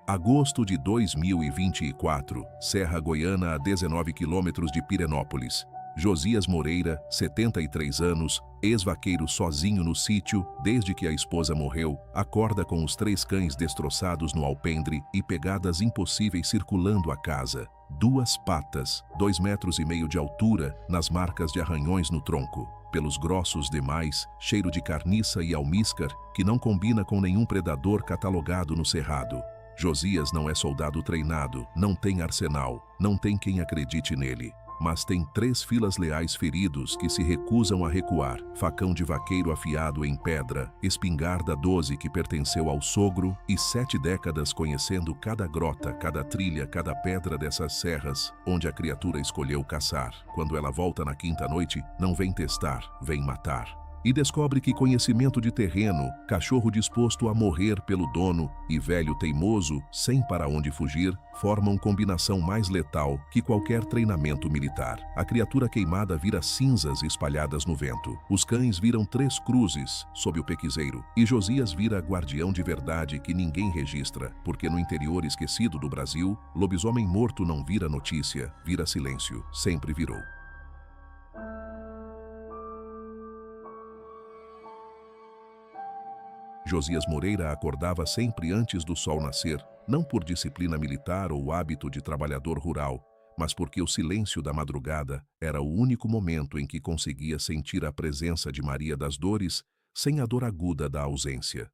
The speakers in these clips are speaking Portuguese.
Agosto de 2024, Serra Goiana, a 19 quilômetros de Pirenópolis. Josias Moreira, 73 anos, ex-vaqueiro sozinho no sítio, desde que a esposa morreu, acorda com os 3 cães destroçados no alpendre e pegadas impossíveis circulando a casa. 2 patas, 2,5 metros de altura, nas marcas de arranhões no tronco. Pelos grossos demais, cheiro de carniça e almíscar, que não combina com nenhum predador catalogado no cerrado. Josias não é soldado treinado, não tem arsenal, não tem quem acredite nele. Mas tem 3 filas leais feridos que se recusam a recuar. Facão de vaqueiro afiado em pedra, espingarda 12 que pertenceu ao sogro e 7 décadas conhecendo cada grota, cada trilha, cada pedra dessas serras, onde a criatura escolheu caçar. Quando ela volta na 5ª noite, não vem testar, vem matar. E descobre que conhecimento de terreno, cachorro disposto a morrer pelo dono e velho teimoso, sem para onde fugir, formam combinação mais letal que qualquer treinamento militar. A criatura queimada vira cinzas espalhadas no vento. Os cães viram 3 cruzes sob o pequiseiro. E Josias vira guardião de verdade que ninguém registra, porque no interior esquecido do Brasil, lobisomem morto não vira notícia, vira silêncio, sempre virou. Josias Moreira acordava sempre antes do sol nascer, não por disciplina militar ou hábito de trabalhador rural, mas porque o silêncio da madrugada era o único momento em que conseguia sentir a presença de Maria das Dores sem a dor aguda da ausência.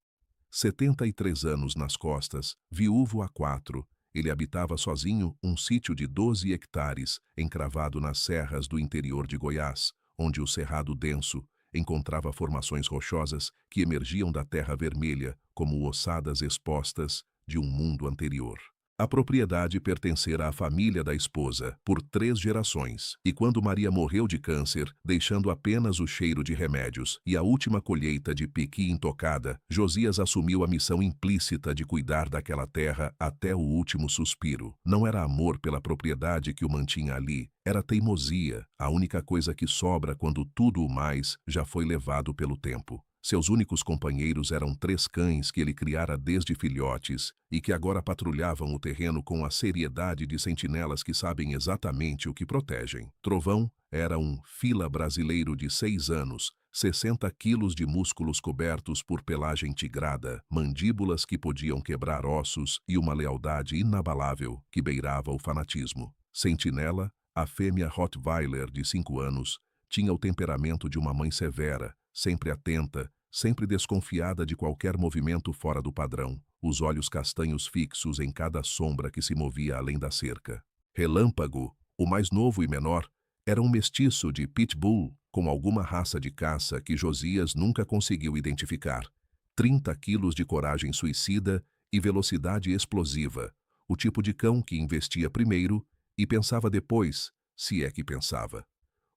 73 anos nas costas, viúvo há 4, ele habitava sozinho um sítio de 12 hectares, encravado nas serras do interior de Goiás, onde o cerrado denso encontrava formações rochosas que emergiam da terra vermelha como ossadas expostas de um mundo anterior. A propriedade pertencera à família da esposa por 3 gerações, e quando Maria morreu de câncer, deixando apenas o cheiro de remédios e a última colheita de piqui intocada, Josias assumiu a missão implícita de cuidar daquela terra até o último suspiro. Não era amor pela propriedade que o mantinha ali, era teimosia, a única coisa que sobra quando tudo o mais já foi levado pelo tempo. Seus únicos companheiros eram 3 cães que ele criara desde filhotes e que agora patrulhavam o terreno com a seriedade de sentinelas que sabem exatamente o que protegem. Trovão era um fila brasileiro de 6 anos, 60 quilos de músculos cobertos por pelagem tigrada, mandíbulas que podiam quebrar ossos e uma lealdade inabalável que beirava o fanatismo. Sentinela, a fêmea Rottweiler de 5 anos, tinha o temperamento de uma mãe severa, sempre atenta, sempre desconfiada de qualquer movimento fora do padrão, os olhos castanhos fixos em cada sombra que se movia além da cerca. Relâmpago, o mais novo e menor, era um mestiço de pitbull com alguma raça de caça que Josias nunca conseguiu identificar. 30 quilos de coragem suicida e velocidade explosiva, o tipo de cão que investia primeiro e pensava depois, se é que pensava.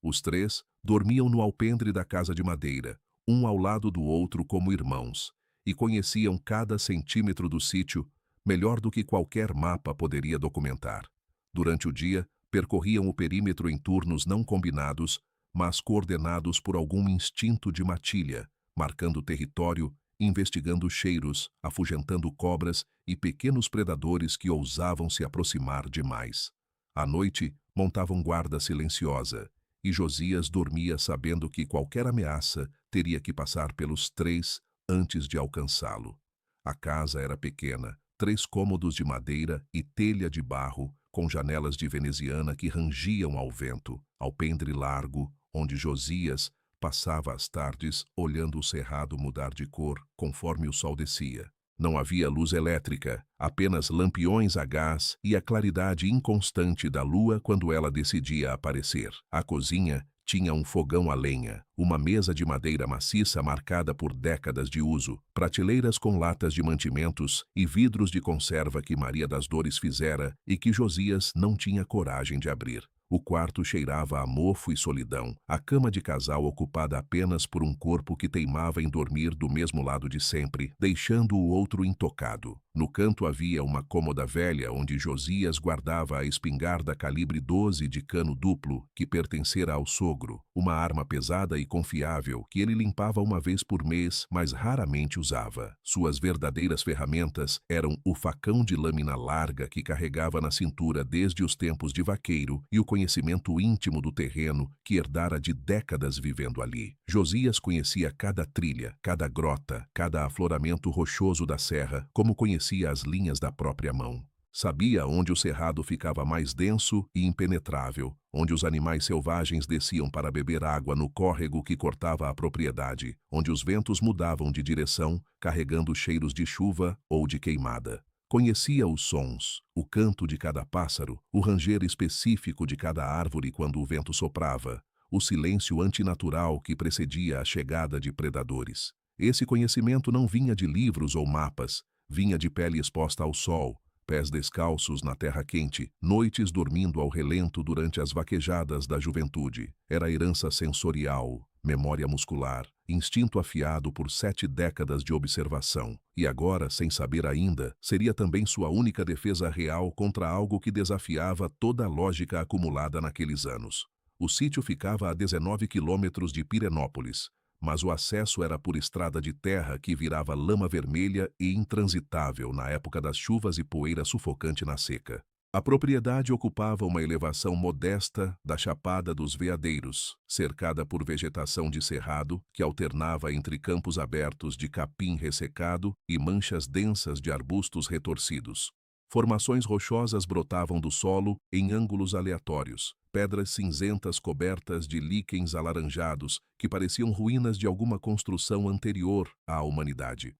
Os 3 dormiam no alpendre da casa de madeira, um ao lado do outro como irmãos, e conheciam cada centímetro do sítio melhor do que qualquer mapa poderia documentar. Durante o dia, percorriam o perímetro em turnos não combinados, mas coordenados por algum instinto de matilha, marcando território, investigando cheiros, afugentando cobras e pequenos predadores que ousavam se aproximar demais. À noite, montavam guarda silenciosa, e Josias dormia sabendo que qualquer ameaça teria que passar pelos 3 antes de alcançá-lo. A casa era pequena, 3 cômodos de madeira e telha de barro, com janelas de veneziana que rangiam ao vento, alpendre largo, onde Josias passava as tardes olhando o cerrado mudar de cor conforme o sol descia. Não havia luz elétrica, apenas lampiões a gás e a claridade inconstante da lua quando ela decidia aparecer. A cozinha tinha um fogão a lenha, uma mesa de madeira maciça marcada por décadas de uso, prateleiras com latas de mantimentos e vidros de conserva que Maria das Dores fizera e que Josias não tinha coragem de abrir. O quarto cheirava a mofo e solidão, a cama de casal ocupada apenas por um corpo que teimava em dormir do mesmo lado de sempre, deixando o outro intocado. No canto havia uma cômoda velha onde Josias guardava a espingarda calibre 12 de cano duplo que pertencera ao sogro, uma arma pesada e confiável que ele limpava uma vez por mês, mas raramente usava. Suas verdadeiras ferramentas eram o facão de lâmina larga que carregava na cintura desde os tempos de vaqueiro e o conhecimento íntimo do terreno que herdara de décadas vivendo ali. Josias conhecia cada trilha, cada grota, cada afloramento rochoso da serra, como conhecia as linhas da própria mão. Sabia onde o cerrado ficava mais denso e impenetrável, onde os animais selvagens desciam para beber água no córrego que cortava a propriedade, onde os ventos mudavam de direção, carregando cheiros de chuva ou de queimada. Conhecia os sons, o canto de cada pássaro, o ranger específico de cada árvore quando o vento soprava, o silêncio antinatural que precedia a chegada de predadores. Esse conhecimento não vinha de livros ou mapas, vinha de pele exposta ao sol, pés descalços na terra quente, noites dormindo ao relento durante as vaquejadas da juventude. Era herança sensorial, memória muscular, instinto afiado por 7 décadas de observação. E agora, sem saber ainda, seria também sua única defesa real contra algo que desafiava toda a lógica acumulada naqueles anos. O sítio ficava a 19 quilômetros de Pirenópolis, mas o acesso era por estrada de terra que virava lama vermelha e intransitável na época das chuvas e poeira sufocante na seca. A propriedade ocupava uma elevação modesta da Chapada dos Veadeiros, cercada por vegetação de cerrado que alternava entre campos abertos de capim ressecado e manchas densas de arbustos retorcidos. Formações rochosas brotavam do solo em ângulos aleatórios, pedras cinzentas cobertas de líquens alaranjados que pareciam ruínas de alguma construção anterior à humanidade.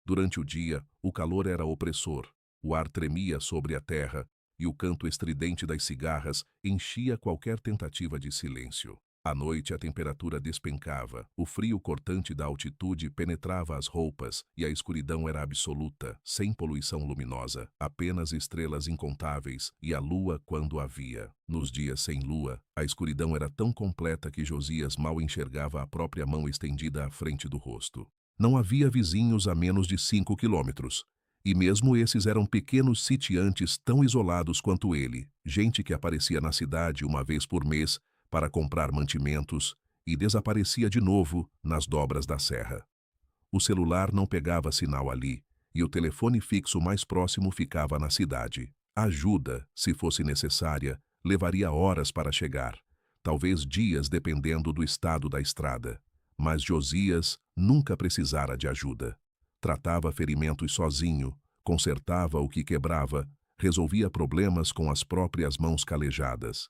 Durante o dia, o calor era opressor, o ar tremia sobre a terra e o canto estridente das cigarras enchia qualquer tentativa de silêncio. À noite a temperatura despencava, o frio cortante da altitude penetrava as roupas e a escuridão era absoluta, sem poluição luminosa, apenas estrelas incontáveis e a lua quando havia. Nos dias sem lua, a escuridão era tão completa que Josias mal enxergava a própria mão estendida à frente do rosto. Não havia vizinhos a menos de 5 quilômetros. E mesmo esses eram pequenos sitiantes tão isolados quanto ele, gente que aparecia na cidade uma vez por mês para comprar mantimentos e desaparecia de novo nas dobras da serra. O celular não pegava sinal ali e o telefone fixo mais próximo ficava na cidade. A ajuda, se fosse necessária, levaria horas para chegar, talvez dias dependendo do estado da estrada. Mas Josias nunca precisara de ajuda. Tratava ferimentos sozinho, consertava o que quebrava, resolvia problemas com as próprias mãos calejadas.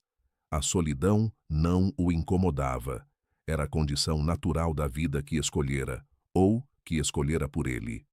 A solidão não o incomodava. Era a condição natural da vida que escolhera, ou que escolhera por ele.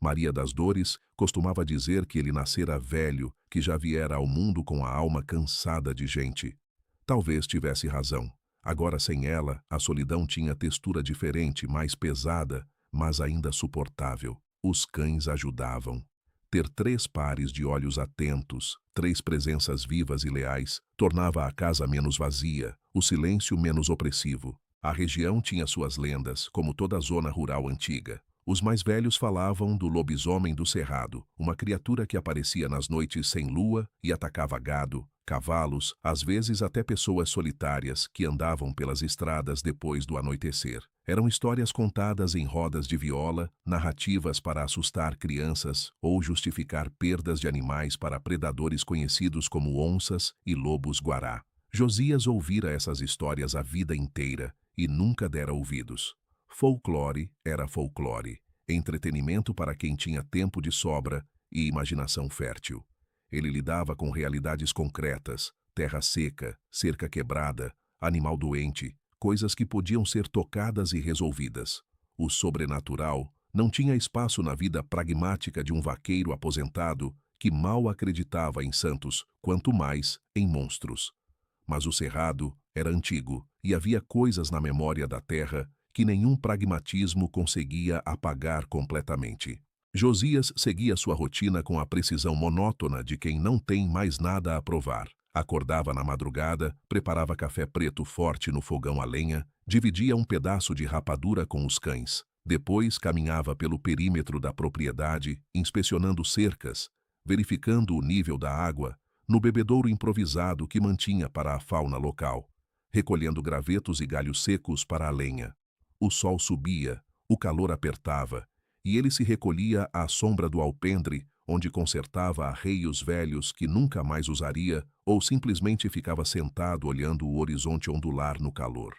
Maria das Dores costumava dizer que ele nascera velho, que já viera ao mundo com a alma cansada de gente. Talvez tivesse razão. Agora, sem ela, a solidão tinha textura diferente, mais pesada, mas ainda suportável. Os cães ajudavam. Ter 3 pares de olhos atentos, 3 presenças vivas e leais, tornava a casa menos vazia, o silêncio menos opressivo. A região tinha suas lendas, como toda a zona rural antiga. Os mais velhos falavam do lobisomem do cerrado, uma criatura que aparecia nas noites sem lua e atacava gado, cavalos, às vezes até pessoas solitárias que andavam pelas estradas depois do anoitecer. Eram histórias contadas em rodas de viola, narrativas para assustar crianças ou justificar perdas de animais para predadores conhecidos como onças e lobos-guará. Josias ouvira essas histórias a vida inteira e nunca dera ouvidos. Folclore era folclore, entretenimento para quem tinha tempo de sobra e imaginação fértil. Ele lidava com realidades concretas, terra seca, cerca quebrada, animal doente, coisas que podiam ser tocadas e resolvidas. O sobrenatural não tinha espaço na vida pragmática de um vaqueiro aposentado que mal acreditava em santos, quanto mais em monstros. Mas o cerrado era antigo e havia coisas na memória da terra que nenhum pragmatismo conseguia apagar completamente. Josias seguia sua rotina com a precisão monótona de quem não tem mais nada a provar. Acordava na madrugada, preparava café preto forte no fogão a lenha, dividia um pedaço de rapadura com os cães. Depois caminhava pelo perímetro da propriedade, inspecionando cercas, verificando o nível da água, no bebedouro improvisado que mantinha para a fauna local, recolhendo gravetos e galhos secos para a lenha. O sol subia, o calor apertava, e ele se recolhia à sombra do alpendre, onde consertava arreios velhos que nunca mais usaria ou simplesmente ficava sentado olhando o horizonte ondular no calor.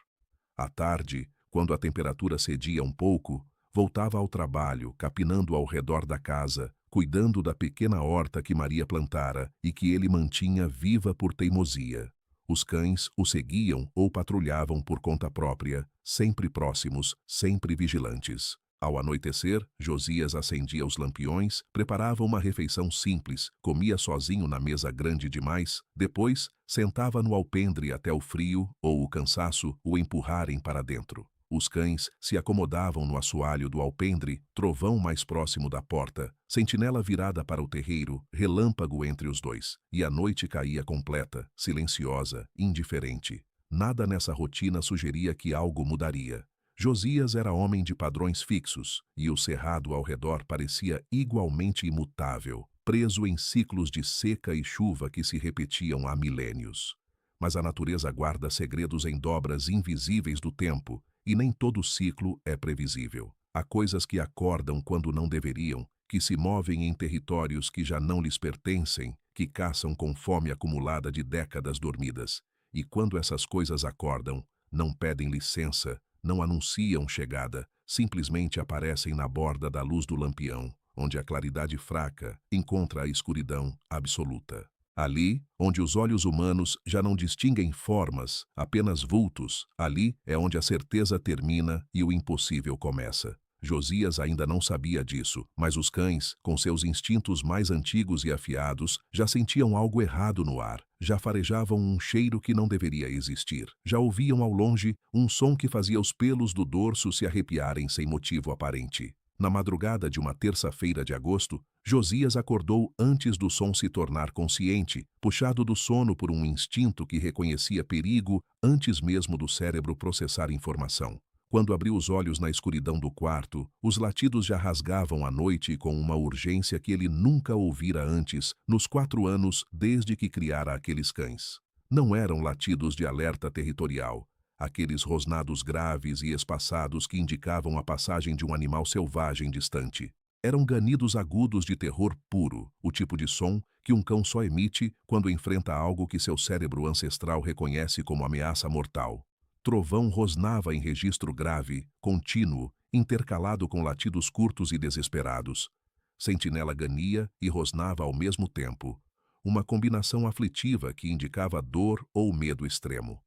À tarde, quando a temperatura cedia um pouco, voltava ao trabalho, capinando ao redor da casa, cuidando da pequena horta que Maria plantara e que ele mantinha viva por teimosia. Os cães o seguiam ou patrulhavam por conta própria, sempre próximos, sempre vigilantes. Ao anoitecer, Josias acendia os lampiões, preparava uma refeição simples, comia sozinho na mesa grande demais, depois sentava no alpendre até o frio ou o cansaço o empurrarem para dentro. Os cães se acomodavam no assoalho do alpendre, trovão mais próximo da porta, sentinela virada para o terreiro, relâmpago entre os dois, e a noite caía completa, silenciosa, indiferente. Nada nessa rotina sugeria que algo mudaria. Josias era homem de padrões fixos, e o cerrado ao redor parecia igualmente imutável, preso em ciclos de seca e chuva que se repetiam há milênios. Mas a natureza guarda segredos em dobras invisíveis do tempo, e nem todo ciclo é previsível. Há coisas que acordam quando não deveriam, que se movem em territórios que já não lhes pertencem, que caçam com fome acumulada de décadas dormidas. E quando essas coisas acordam, não pedem licença, não anunciam chegada, simplesmente aparecem na borda da luz do lampião, onde a claridade fraca encontra a escuridão absoluta. Ali, onde os olhos humanos já não distinguem formas, apenas vultos, ali é onde a certeza termina e o impossível começa. Josias ainda não sabia disso, mas os cães, com seus instintos mais antigos e afiados, já sentiam algo errado no ar, já farejavam um cheiro que não deveria existir, já ouviam ao longe um som que fazia os pelos do dorso se arrepiarem sem motivo aparente. Na madrugada de uma terça-feira de agosto, Josias acordou antes do som se tornar consciente, puxado do sono por um instinto que reconhecia perigo antes mesmo do cérebro processar informação. Quando abriu os olhos na escuridão do quarto, os latidos já rasgavam a noite com uma urgência que ele nunca ouvira antes, nos 4 anos desde que criara aqueles cães. Não eram latidos de alerta territorial, aqueles rosnados graves e espaçados que indicavam a passagem de um animal selvagem distante. Eram ganidos agudos de terror puro, o tipo de som que um cão só emite quando enfrenta algo que seu cérebro ancestral reconhece como ameaça mortal. Trovão rosnava em registro grave, contínuo, intercalado com latidos curtos e desesperados. Sentinela gania e rosnava ao mesmo tempo, uma combinação aflitiva que indicava dor ou medo extremo.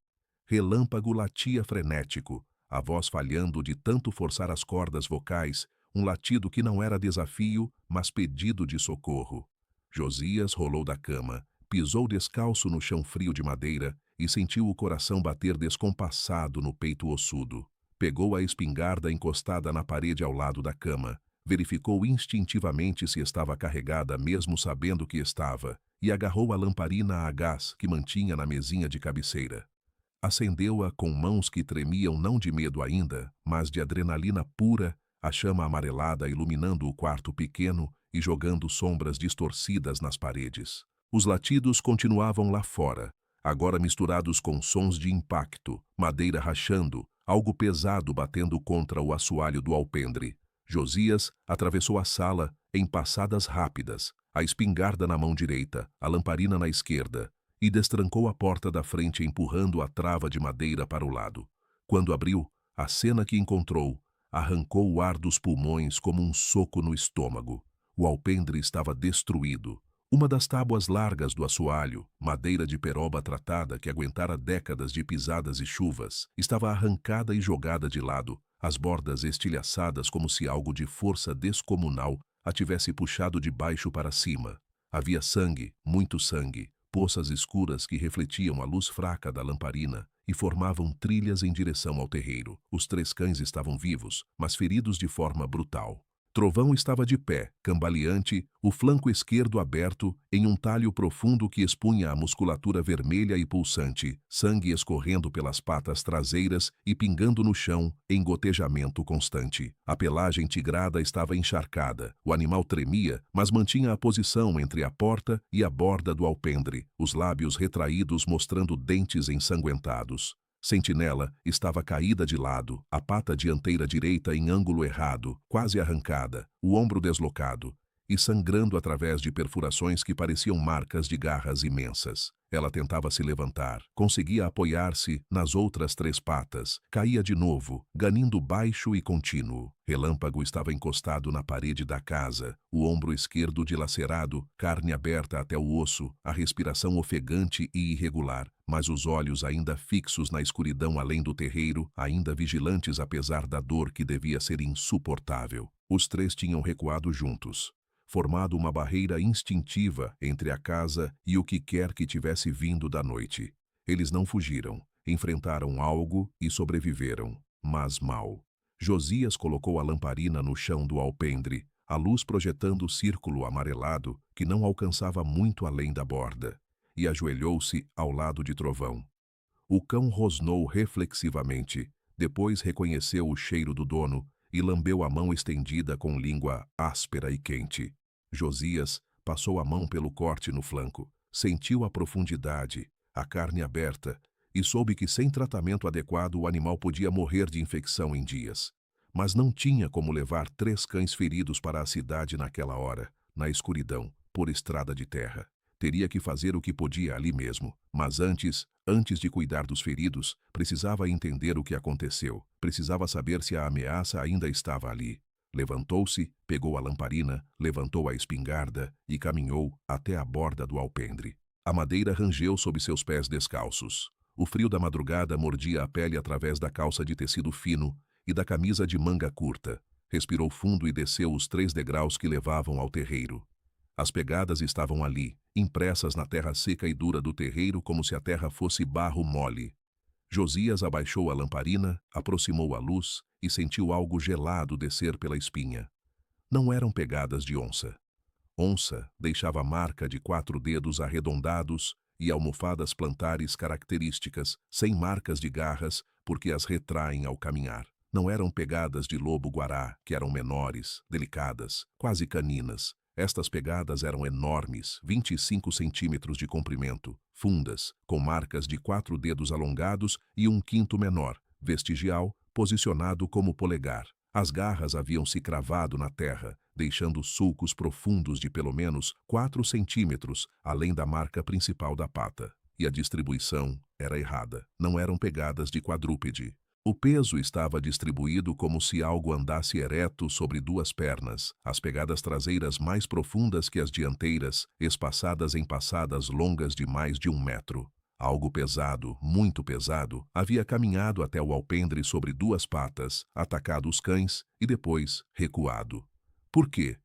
Relâmpago latia frenético, a voz falhando de tanto forçar as cordas vocais, um latido que não era desafio, mas pedido de socorro. Josias rolou da cama, pisou descalço no chão frio de madeira e sentiu o coração bater descompassado no peito ossudo. Pegou a espingarda encostada na parede ao lado da cama, verificou instintivamente se estava carregada mesmo sabendo que estava, e agarrou a lamparina a gás que mantinha na mesinha de cabeceira. Acendeu-a com mãos que tremiam não de medo ainda, mas de adrenalina pura, a chama amarelada iluminando o quarto pequeno e jogando sombras distorcidas nas paredes. Os latidos continuavam lá fora, agora misturados com sons de impacto, madeira rachando, algo pesado batendo contra o assoalho do alpendre. Josias atravessou a sala em passadas rápidas, a espingarda na mão direita, a lamparina na esquerda, e destrancou a porta da frente empurrando a trava de madeira para o lado. Quando abriu, a cena que encontrou arrancou o ar dos pulmões como um soco no estômago. O alpendre estava destruído. Uma das tábuas largas do assoalho, madeira de peroba tratada que aguentara décadas de pisadas e chuvas, estava arrancada e jogada de lado, as bordas estilhaçadas como se algo de força descomunal a tivesse puxado de baixo para cima. Havia sangue, muito sangue, poças escuras que refletiam a luz fraca da lamparina e formavam trilhas em direção ao terreiro. Os 3 cães estavam vivos, mas feridos de forma brutal. Trovão estava de pé, cambaleante, o flanco esquerdo aberto, em um talho profundo que expunha a musculatura vermelha e pulsante, sangue escorrendo pelas patas traseiras e pingando no chão, em gotejamento constante. A pelagem tigrada estava encharcada, o animal tremia, mas mantinha a posição entre a porta e a borda do alpendre, os lábios retraídos mostrando dentes ensanguentados. Sentinela estava caída de lado, a pata dianteira direita em ângulo errado, quase arrancada, o ombro deslocado, e sangrando através de perfurações que pareciam marcas de garras imensas. Ela tentava se levantar, conseguia apoiar-se nas outras 3 patas, caía de novo, ganindo baixo e contínuo. Relâmpago estava encostado na parede da casa, o ombro esquerdo dilacerado, carne aberta até o osso, a respiração ofegante e irregular, mas os olhos ainda fixos na escuridão além do terreiro, ainda vigilantes apesar da dor que devia ser insuportável. Os 3 tinham recuado juntos, formado uma barreira instintiva entre a casa e o que quer que tivesse vindo da noite. Eles não fugiram, enfrentaram algo e sobreviveram, mas mal. Josias colocou a lamparina no chão do alpendre, a luz projetando o círculo amarelado que não alcançava muito além da borda, e ajoelhou-se ao lado de Trovão. O cão rosnou reflexivamente, depois reconheceu o cheiro do dono e lambeu a mão estendida com língua áspera e quente. Josias passou a mão pelo corte no flanco, sentiu a profundidade, a carne aberta, e soube que sem tratamento adequado o animal podia morrer de infecção em dias. Mas não tinha como levar 3 cães feridos para a cidade naquela hora, na escuridão, por estrada de terra. Teria que fazer o que podia ali mesmo, mas antes de cuidar dos feridos, precisava entender o que aconteceu, precisava saber se a ameaça ainda estava ali. Levantou-se, pegou a lamparina, levantou a espingarda e caminhou até a borda do alpendre. A madeira rangeu sob seus pés descalços. O frio da madrugada mordia a pele através da calça de tecido fino e da camisa de manga curta. Respirou fundo e desceu os 3 degraus que levavam ao terreiro. As pegadas estavam ali, impressas na terra seca e dura do terreiro como se a terra fosse barro mole. Josias abaixou a lamparina, aproximou a luz e sentiu algo gelado descer pela espinha. Não eram pegadas de onça. Onça deixava marca de 4 dedos arredondados e almofadas plantares características, sem marcas de garras, porque as retraem ao caminhar. Não eram pegadas de lobo-guará, que eram menores, delicadas, quase caninas. Estas pegadas eram enormes, 25 centímetros de comprimento, fundas, com marcas de 4 dedos alongados e um quinto menor, vestigial, posicionado como polegar. As garras haviam se cravado na terra, deixando sulcos profundos de pelo menos 4 centímetros, além da marca principal da pata. E a distribuição era errada. Não eram pegadas de quadrúpede. O peso estava distribuído como se algo andasse ereto sobre 2 pernas, as pegadas traseiras mais profundas que as dianteiras, espaçadas em passadas longas de mais de 1 metro. Algo pesado, muito pesado, havia caminhado até o alpendre sobre 2 patas, atacado os cães e depois recuado. Por quê?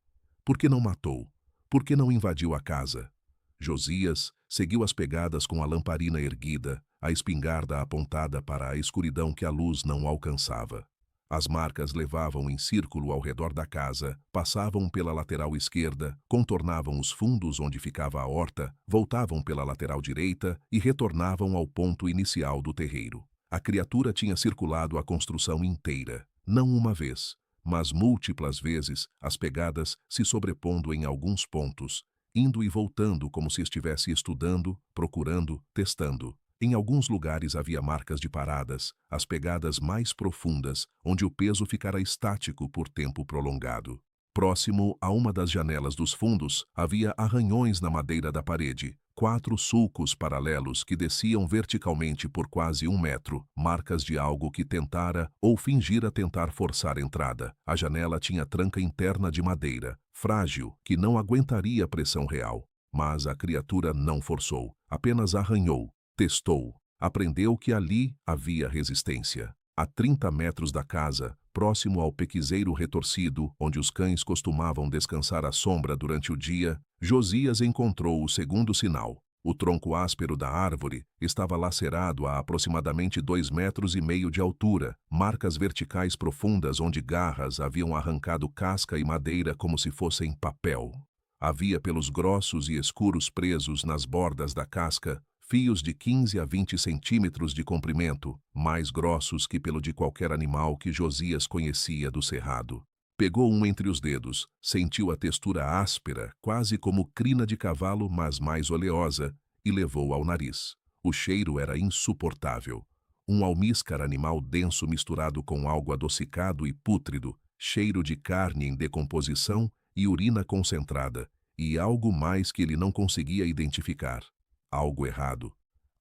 Por que não matou? Por que não invadiu a casa? Josias seguiu as pegadas com a lamparina erguida, a espingarda apontada para a escuridão que a luz não alcançava. As marcas levavam em círculo ao redor da casa, passavam pela lateral esquerda, contornavam os fundos onde ficava a horta, voltavam pela lateral direita e retornavam ao ponto inicial do terreiro. A criatura tinha circulado a construção inteira, não uma vez, mas múltiplas vezes, as pegadas se sobrepondo em alguns pontos, indo e voltando como se estivesse estudando, procurando, testando. Em alguns lugares havia marcas de paradas, as pegadas mais profundas, onde o peso ficara estático por tempo prolongado. Próximo a uma das janelas dos fundos, havia arranhões na madeira da parede, 4 sulcos paralelos que desciam verticalmente por quase 1 metro, marcas de algo que tentara ou fingira tentar forçar entrada. A janela tinha tranca interna de madeira, frágil, que não aguentaria pressão real. Mas a criatura não forçou, apenas arranhou. Testou, aprendeu que ali havia resistência. A 30 metros da casa, próximo ao pequizeiro retorcido, onde os cães costumavam descansar à sombra durante o dia, Josias encontrou o segundo sinal. O tronco áspero da árvore estava lacerado a aproximadamente 2,5 metros de altura, marcas verticais profundas onde garras haviam arrancado casca e madeira como se fossem papel. Havia pelos grossos e escuros presos nas bordas da casca, fios de 15 a 20 centímetros de comprimento, mais grossos que pelo de qualquer animal que Josias conhecia do cerrado. Pegou um entre os dedos, sentiu a textura áspera, quase como crina de cavalo, mas mais oleosa, e levou ao nariz. O cheiro era insuportável. Um almíscar animal denso misturado com algo adocicado e pútrido, cheiro de carne em decomposição e urina concentrada, e algo mais que ele não conseguia identificar. Algo errado.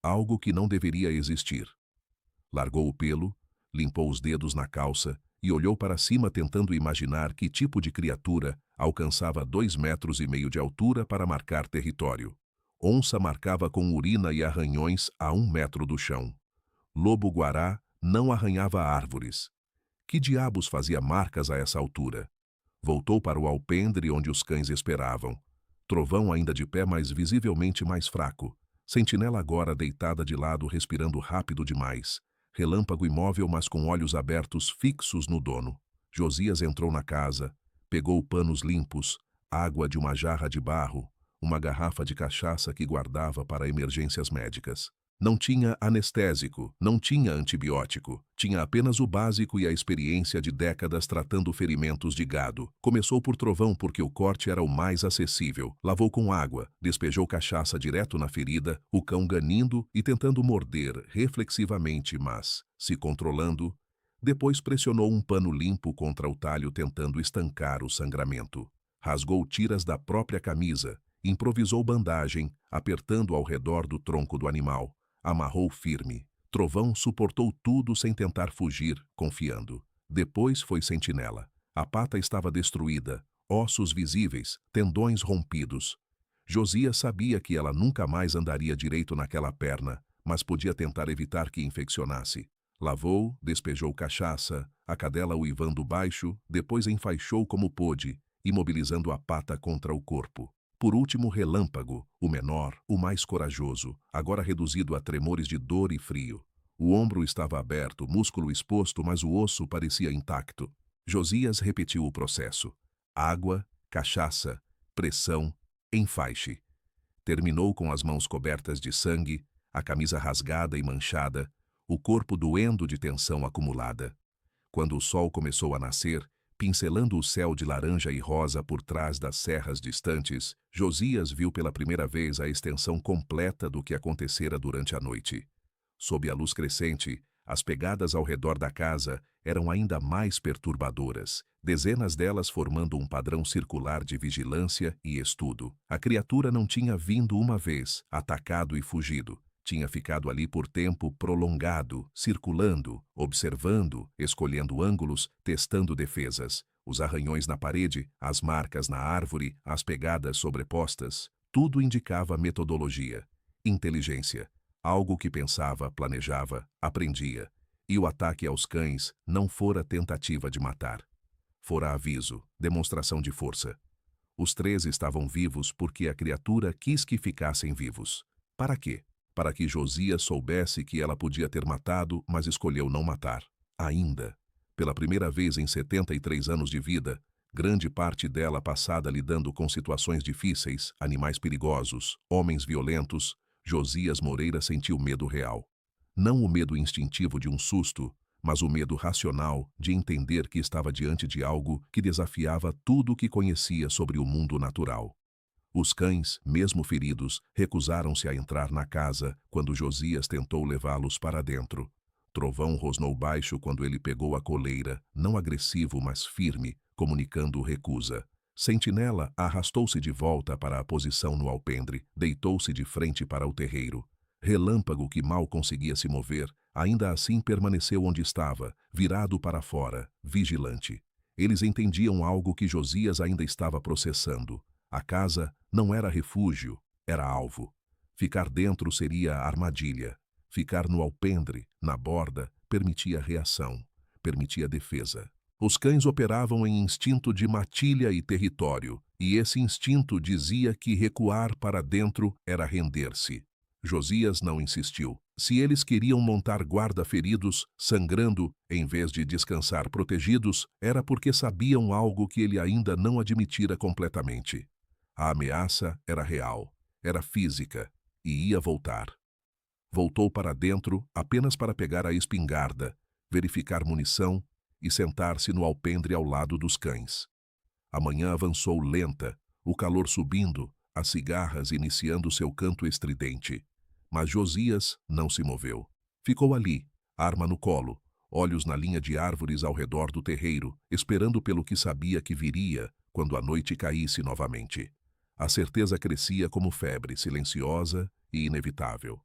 Algo que não deveria existir. Largou o pelo, limpou os dedos na calça e olhou para cima tentando imaginar que tipo de criatura alcançava 2,5 metros de altura para marcar território. Onça marcava com urina e arranhões a 1 metro do chão. Lobo-guará não arranhava árvores. Que diabos fazia marcas a essa altura? Voltou para o alpendre onde os cães esperavam. Trovão ainda de pé, mas visivelmente mais fraco. Sentinela agora deitada de lado, respirando rápido demais. Relâmpago imóvel, mas com olhos abertos fixos no dono. Josias entrou na casa, pegou panos limpos, água de uma jarra de barro, uma garrafa de cachaça que guardava para emergências médicas. Não tinha anestésico, não tinha antibiótico. Tinha apenas o básico e a experiência de décadas tratando ferimentos de gado. Começou por Trovão porque o corte era o mais acessível. Lavou com água, despejou cachaça direto na ferida, o cão ganindo e tentando morder reflexivamente, mas se controlando. Depois pressionou um pano limpo contra o talho tentando estancar o sangramento. Rasgou tiras da própria camisa, improvisou bandagem, apertando ao redor do tronco do animal. Amarrou firme. Trovão suportou tudo sem tentar fugir, confiando. Depois foi Sentinela. A pata estava destruída, ossos visíveis, tendões rompidos. Josias sabia que ela nunca mais andaria direito naquela perna, mas podia tentar evitar que infeccionasse. Lavou, despejou cachaça, a cadela uivando baixo, depois enfaixou como pôde, imobilizando a pata contra o corpo. Por último, Relâmpago, o menor, o mais corajoso, agora reduzido a tremores de dor e frio. O ombro estava aberto, músculo exposto, mas o osso parecia intacto. Josias repetiu o processo. Água, cachaça, pressão, enfaixe. Terminou com as mãos cobertas de sangue, a camisa rasgada e manchada, o corpo doendo de tensão acumulada. Quando o sol começou a nascer, pincelando o céu de laranja e rosa por trás das serras distantes, Josias viu pela primeira vez a extensão completa do que acontecera durante a noite. Sob a luz crescente, as pegadas ao redor da casa eram ainda mais perturbadoras, dezenas delas formando um padrão circular de vigilância e estudo. A criatura não tinha vindo uma vez, atacado e fugido. Tinha ficado ali por tempo prolongado, circulando, observando, escolhendo ângulos, testando defesas. Os arranhões na parede, as marcas na árvore, as pegadas sobrepostas, tudo indicava metodologia, inteligência, algo que pensava, planejava, aprendia. E o ataque aos cães não fora tentativa de matar. Fora aviso, demonstração de força. Os 13 estavam vivos porque a criatura quis que ficassem vivos. Para quê? Para que Josias soubesse que ela podia ter matado, mas escolheu não matar. Ainda. Pela primeira vez em 73 anos de vida, grande parte dela passada lidando com situações difíceis, animais perigosos, homens violentos, Josias Moreira sentiu medo real. Não o medo instintivo de um susto, mas o medo racional de entender que estava diante de algo que desafiava tudo o que conhecia sobre o mundo natural. Os cães, mesmo feridos, recusaram-se a entrar na casa quando Josias tentou levá-los para dentro. Trovão rosnou baixo quando ele pegou a coleira, não agressivo, mas firme, comunicando recusa. Sentinela arrastou-se de volta para a posição no alpendre, deitou-se de frente para o terreiro. Relâmpago, que mal conseguia se mover, ainda assim permaneceu onde estava, virado para fora, vigilante. Eles entendiam algo que Josias ainda estava processando. A casa não era refúgio, era alvo. Ficar dentro seria armadilha. Ficar no alpendre, na borda, permitia reação, permitia defesa. Os cães operavam em instinto de matilha e território, e esse instinto dizia que recuar para dentro era render-se. Josias não insistiu. Se eles queriam montar guarda feridos, sangrando, em vez de descansar protegidos, era porque sabiam algo que ele ainda não admitira completamente. A ameaça era real, era física, e ia voltar. Voltou para dentro apenas para pegar a espingarda, verificar munição e sentar-se no alpendre ao lado dos cães. A manhã avançou lenta, o calor subindo, as cigarras iniciando seu canto estridente. Mas Josias não se moveu. Ficou ali, arma no colo, olhos na linha de árvores ao redor do terreiro, esperando pelo que sabia que viria quando a noite caísse novamente. A certeza crescia como febre, silenciosa e inevitável.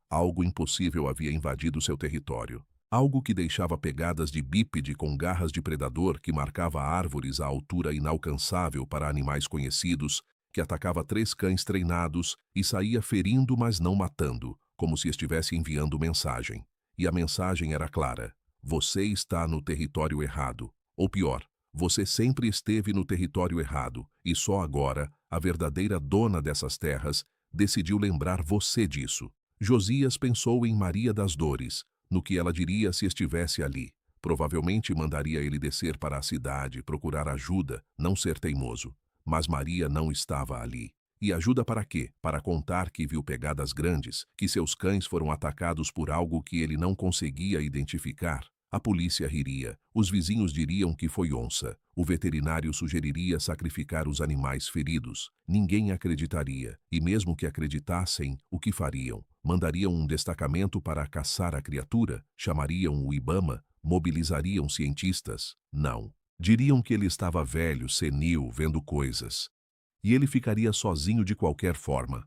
Algo impossível havia invadido seu território. Algo que deixava pegadas de bípede com garras de predador que marcava árvores à altura inalcançável para animais conhecidos, que atacava 3 cães treinados e saía ferindo, mas não matando, como se estivesse enviando mensagem. E a mensagem era clara: você está no território errado. Ou pior, você sempre esteve no território errado, e só agora, a verdadeira dona dessas terras decidiu lembrar você disso. Josias pensou em Maria das Dores, no que ela diria se estivesse ali. Provavelmente mandaria ele descer para a cidade, procurar ajuda, não ser teimoso. Mas Maria não estava ali. E ajuda para quê? Para contar que viu pegadas grandes, que seus cães foram atacados por algo que ele não conseguia identificar. A polícia riria, os vizinhos diriam que foi onça, o veterinário sugeriria sacrificar os animais feridos. Ninguém acreditaria, e mesmo que acreditassem, o que fariam? Mandariam um destacamento para caçar a criatura? Chamariam o Ibama? Mobilizariam cientistas? Não. Diriam que ele estava velho, senil, vendo coisas. E ele ficaria sozinho de qualquer forma.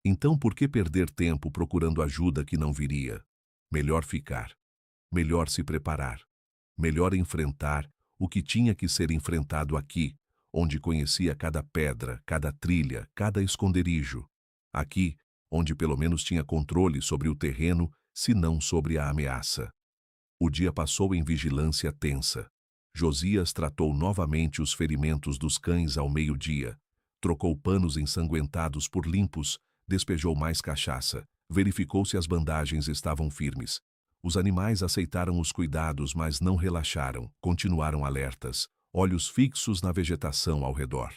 Então por que perder tempo procurando ajuda que não viria? Melhor ficar. Melhor se preparar. Melhor enfrentar o que tinha que ser enfrentado aqui, onde conhecia cada pedra, cada trilha, cada esconderijo. Aqui, onde pelo menos tinha controle sobre o terreno, se não sobre a ameaça. O dia passou em vigilância tensa. Josias tratou novamente os ferimentos dos cães ao meio-dia, trocou panos ensanguentados por limpos, despejou mais cachaça, verificou se as bandagens estavam firmes. Os animais aceitaram os cuidados, mas não relaxaram, continuaram alertas, olhos fixos na vegetação ao redor.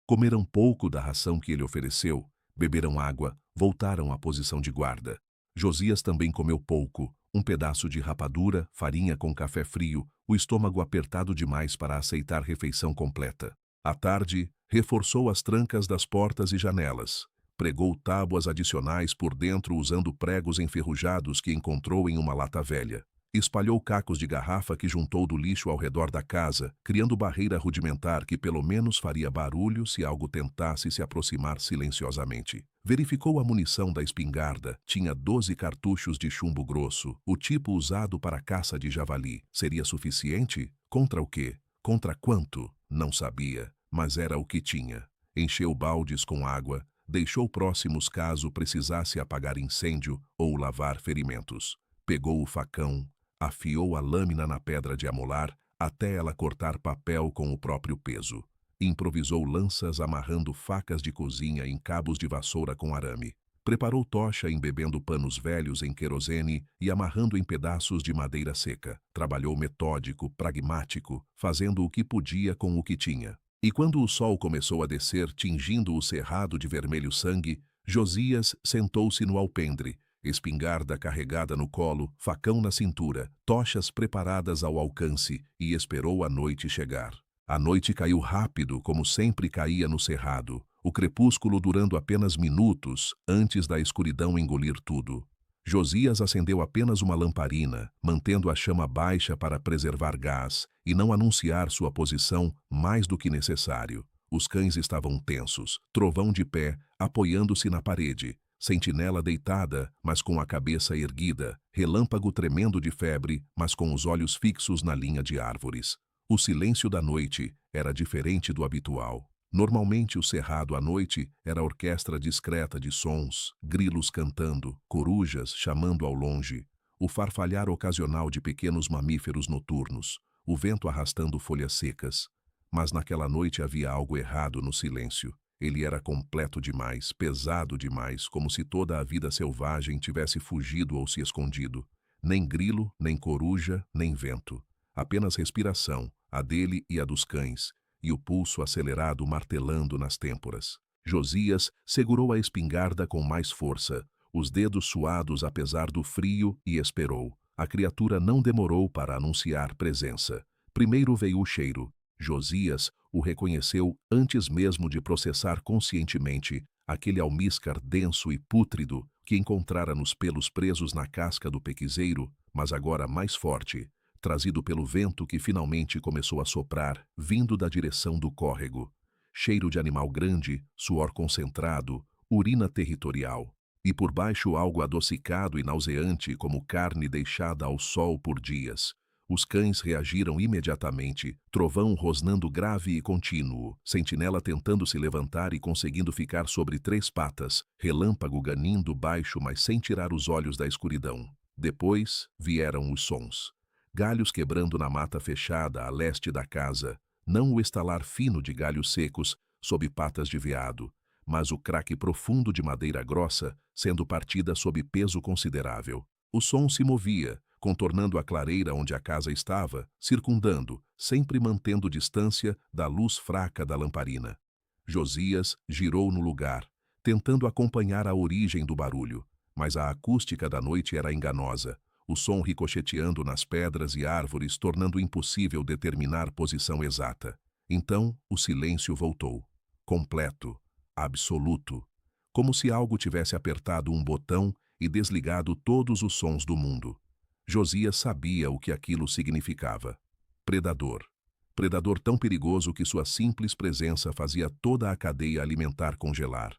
Comeram pouco da ração que ele ofereceu, beberam água, voltaram à posição de guarda. Josias também comeu pouco, um pedaço de rapadura, farinha com café frio, o estômago apertado demais para aceitar refeição completa. À tarde, reforçou as trancas das portas e janelas. Pregou tábuas adicionais por dentro usando pregos enferrujados que encontrou em uma lata velha. Espalhou cacos de garrafa que juntou do lixo ao redor da casa, criando barreira rudimentar que pelo menos faria barulho se algo tentasse se aproximar silenciosamente. Verificou a munição da espingarda. Tinha 12 cartuchos de chumbo grosso, o tipo usado para caça de javali. Seria suficiente? Contra o quê? Contra quanto? Não sabia, mas era o que tinha. Encheu baldes com água, deixou próximos caso precisasse apagar incêndio ou lavar ferimentos. Pegou o facão, afiou a lâmina na pedra de amolar até ela cortar papel com o próprio peso. Improvisou lanças amarrando facas de cozinha em cabos de vassoura com arame. Preparou tocha embebendo panos velhos em querosene e amarrando em pedaços de madeira seca. Trabalhou metódico, pragmático, fazendo o que podia com o que tinha. E quando o sol começou a descer, tingindo o cerrado de vermelho sangue, Josias sentou-se no alpendre, espingarda carregada no colo, facão na cintura, tochas preparadas ao alcance, e esperou a noite chegar. A noite caiu rápido, como sempre caía no cerrado, o crepúsculo durando apenas minutos antes da escuridão engolir tudo. Josias acendeu apenas uma lamparina, mantendo a chama baixa para preservar gás e não anunciar sua posição mais do que necessário. Os cães estavam tensos, Trovão de pé, apoiando-se na parede, Sentinela deitada, mas com a cabeça erguida, Relâmpago tremendo de febre, mas com os olhos fixos na linha de árvores. O silêncio da noite era diferente do habitual. Normalmente o cerrado à noite era orquestra discreta de sons, grilos cantando, corujas chamando ao longe, o farfalhar ocasional de pequenos mamíferos noturnos. o vento arrastando folhas secas. Mas naquela noite havia algo errado no silêncio. Ele era completo demais, pesado demais, como se toda a vida selvagem tivesse fugido ou se escondido. Nem grilo, nem coruja, nem vento. Apenas respiração, a dele e a dos cães, e o pulso acelerado martelando nas têmporas. Josias segurou a espingarda com mais força, os dedos suados apesar do frio, e esperou. A criatura não demorou para anunciar presença. Primeiro veio o cheiro. Josias o reconheceu antes mesmo de processar conscientemente aquele almíscar denso e pútrido que encontrara nos pelos presos na casca do pequizeiro, mas agora mais forte, trazido pelo vento que finalmente começou a soprar, vindo da direção do córrego. Cheiro de animal grande, suor concentrado, urina territorial. E por baixo algo adocicado e nauseante como carne deixada ao sol por dias. Os cães reagiram imediatamente, trovão rosnando grave e contínuo, sentinela tentando se levantar e conseguindo ficar sobre 3 patas, relâmpago ganindo baixo mas sem tirar os olhos da escuridão. Depois vieram os sons. Galhos quebrando na mata fechada a leste da casa, não o estalar fino de galhos secos sob patas de veado, mas o craque profundo de madeira grossa sendo partida sob peso considerável. O som se movia, contornando a clareira onde a casa estava, circundando, sempre mantendo distância da luz fraca da lamparina. Josias girou no lugar, tentando acompanhar a origem do barulho, mas a acústica da noite era enganosa, o som ricocheteando nas pedras e árvores tornando impossível determinar posição exata. Então o silêncio voltou, completo, absoluto, como se algo tivesse apertado um botão e desligado todos os sons do mundo. Josias sabia o que aquilo significava. Predador. Predador tão perigoso que sua simples presença fazia toda a cadeia alimentar congelar.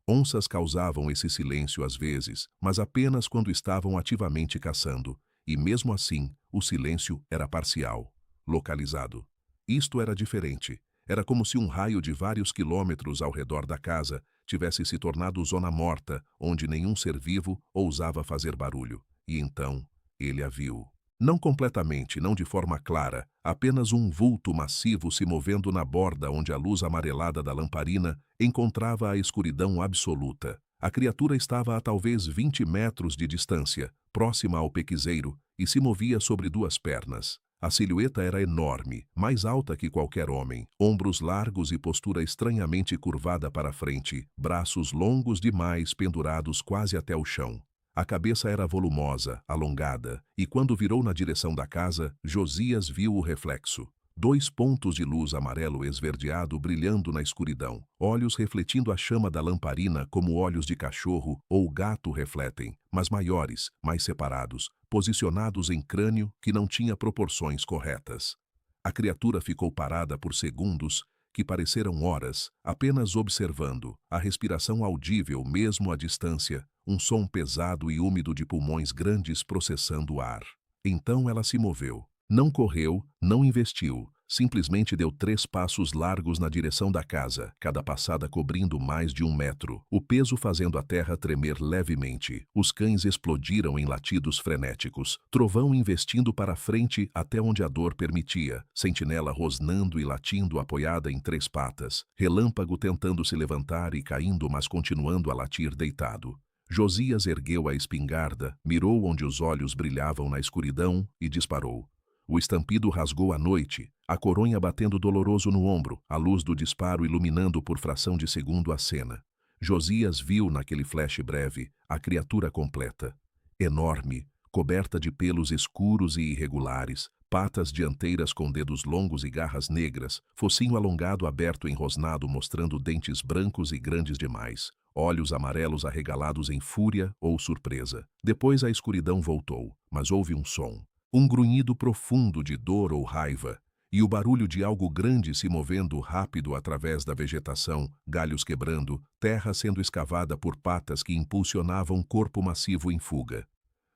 Onças causavam esse silêncio às vezes, mas apenas quando estavam ativamente caçando, e mesmo assim, o silêncio era parcial, localizado. Isto era diferente. Era como se um raio de vários quilômetros ao redor da casa tivesse se tornado zona morta, onde nenhum ser vivo ousava fazer barulho. E então, ele a viu. Não completamente, não de forma clara, apenas um vulto massivo se movendo na borda onde a luz amarelada da lamparina encontrava a escuridão absoluta. A criatura estava a talvez 20 metros de distância, próxima ao pequizeiro, e se movia sobre 2 pernas. A silhueta era enorme, mais alta que qualquer homem, ombros largos e postura estranhamente curvada para frente, braços longos demais pendurados quase até o chão. A cabeça era volumosa, alongada, e quando virou na direção da casa, Josias viu o reflexo. 2 pontos de luz amarelo esverdeado brilhando na escuridão, olhos refletindo a chama da lamparina como olhos de cachorro ou gato refletem, mas maiores, mais separados, posicionados em crânio que não tinha proporções corretas. A criatura ficou parada por segundos, que pareceram horas, apenas observando, a respiração audível mesmo à distância, um som pesado e úmido de pulmões grandes processando o ar. Então ela se moveu. Não correu, não investiu, simplesmente deu 3 passos largos na direção da casa, cada passada cobrindo mais de 1 metro, o peso fazendo a terra tremer levemente. Os cães explodiram em latidos frenéticos, trovão investindo para frente até onde a dor permitia, sentinela rosnando e latindo apoiada em 3 patas, relâmpago tentando se levantar e caindo mas continuando a latir deitado. Josias ergueu a espingarda, mirou onde os olhos brilhavam na escuridão e disparou. O estampido rasgou a noite, a coronha batendo doloroso no ombro, a luz do disparo iluminando por fração de segundo a cena. Josias viu naquele flash breve a criatura completa. Enorme, coberta de pelos escuros e irregulares, patas dianteiras com dedos longos e garras negras, focinho alongado aberto enrosnado mostrando dentes brancos e grandes demais, olhos amarelos arregalados em fúria ou surpresa. Depois a escuridão voltou, mas houve um som. Um grunhido profundo de dor ou raiva, e o barulho de algo grande se movendo rápido através da vegetação, galhos quebrando, terra sendo escavada por patas que impulsionavam corpo massivo em fuga.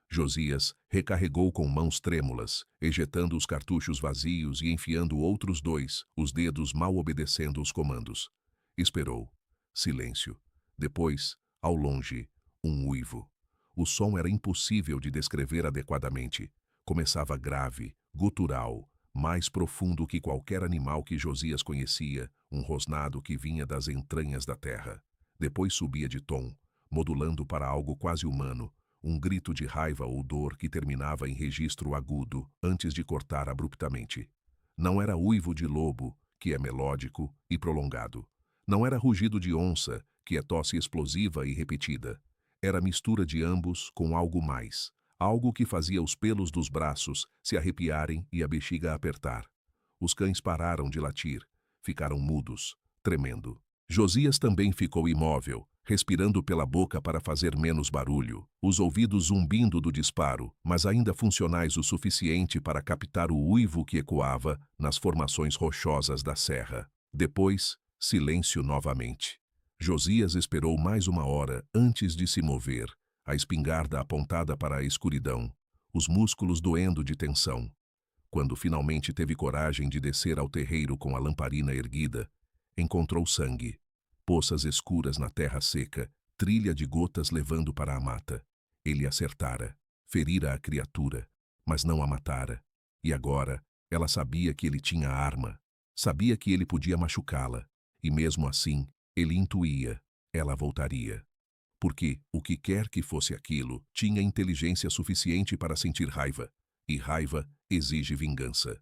Josias recarregou com mãos trêmulas, ejetando os cartuchos vazios e enfiando outros 2, os dedos mal obedecendo os comandos. Esperou. Silêncio. Depois, ao longe, um uivo. O som era impossível de descrever adequadamente. Começava grave, gutural, mais profundo que qualquer animal que Josias conhecia, um rosnado que vinha das entranhas da terra. Depois subia de tom, modulando para algo quase humano, um grito de raiva ou dor que terminava em registro agudo antes de cortar abruptamente. Não era uivo de lobo, que é melódico e prolongado. Não era rugido de onça, que é tosse explosiva e repetida. Era mistura de ambos com algo mais. Algo que fazia os pelos dos braços se arrepiarem e a bexiga apertar. Os cães pararam de latir, ficaram mudos, tremendo. Josias também ficou imóvel, respirando pela boca para fazer menos barulho, os ouvidos zumbindo do disparo, mas ainda funcionais o suficiente para captar o uivo que ecoava nas formações rochosas da serra. Depois, silêncio novamente. Josias esperou mais uma hora antes de se mover, a espingarda apontada para a escuridão, os músculos doendo de tensão. Quando finalmente teve coragem de descer ao terreiro com a lamparina erguida, encontrou sangue, poças escuras na terra seca, trilha de gotas levando para a mata. Ele acertara, ferira a criatura, mas não a matara. E agora, ela sabia que ele tinha arma, sabia que ele podia machucá-la, e mesmo assim, ele intuía, ela voltaria. Porque, o que quer que fosse aquilo, tinha inteligência suficiente para sentir raiva, e raiva exige vingança.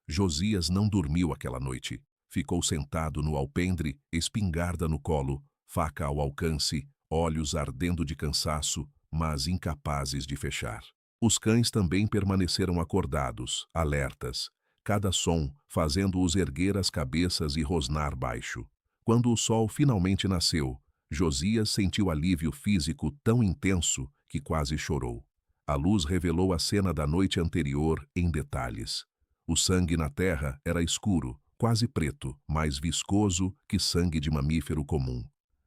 Josias não dormiu aquela noite. Ficou sentado no alpendre, espingarda no colo, faca ao alcance, olhos ardendo de cansaço, mas incapazes de fechar. Os cães também permaneceram acordados, alertas, cada som fazendo-os erguer as cabeças e rosnar baixo. Quando o sol finalmente nasceu, Josias sentiu alívio físico tão intenso que quase chorou. A luz revelou a cena da noite anterior em detalhes. O sangue na terra era escuro, quase preto, mais viscoso que sangue de mamífero comum.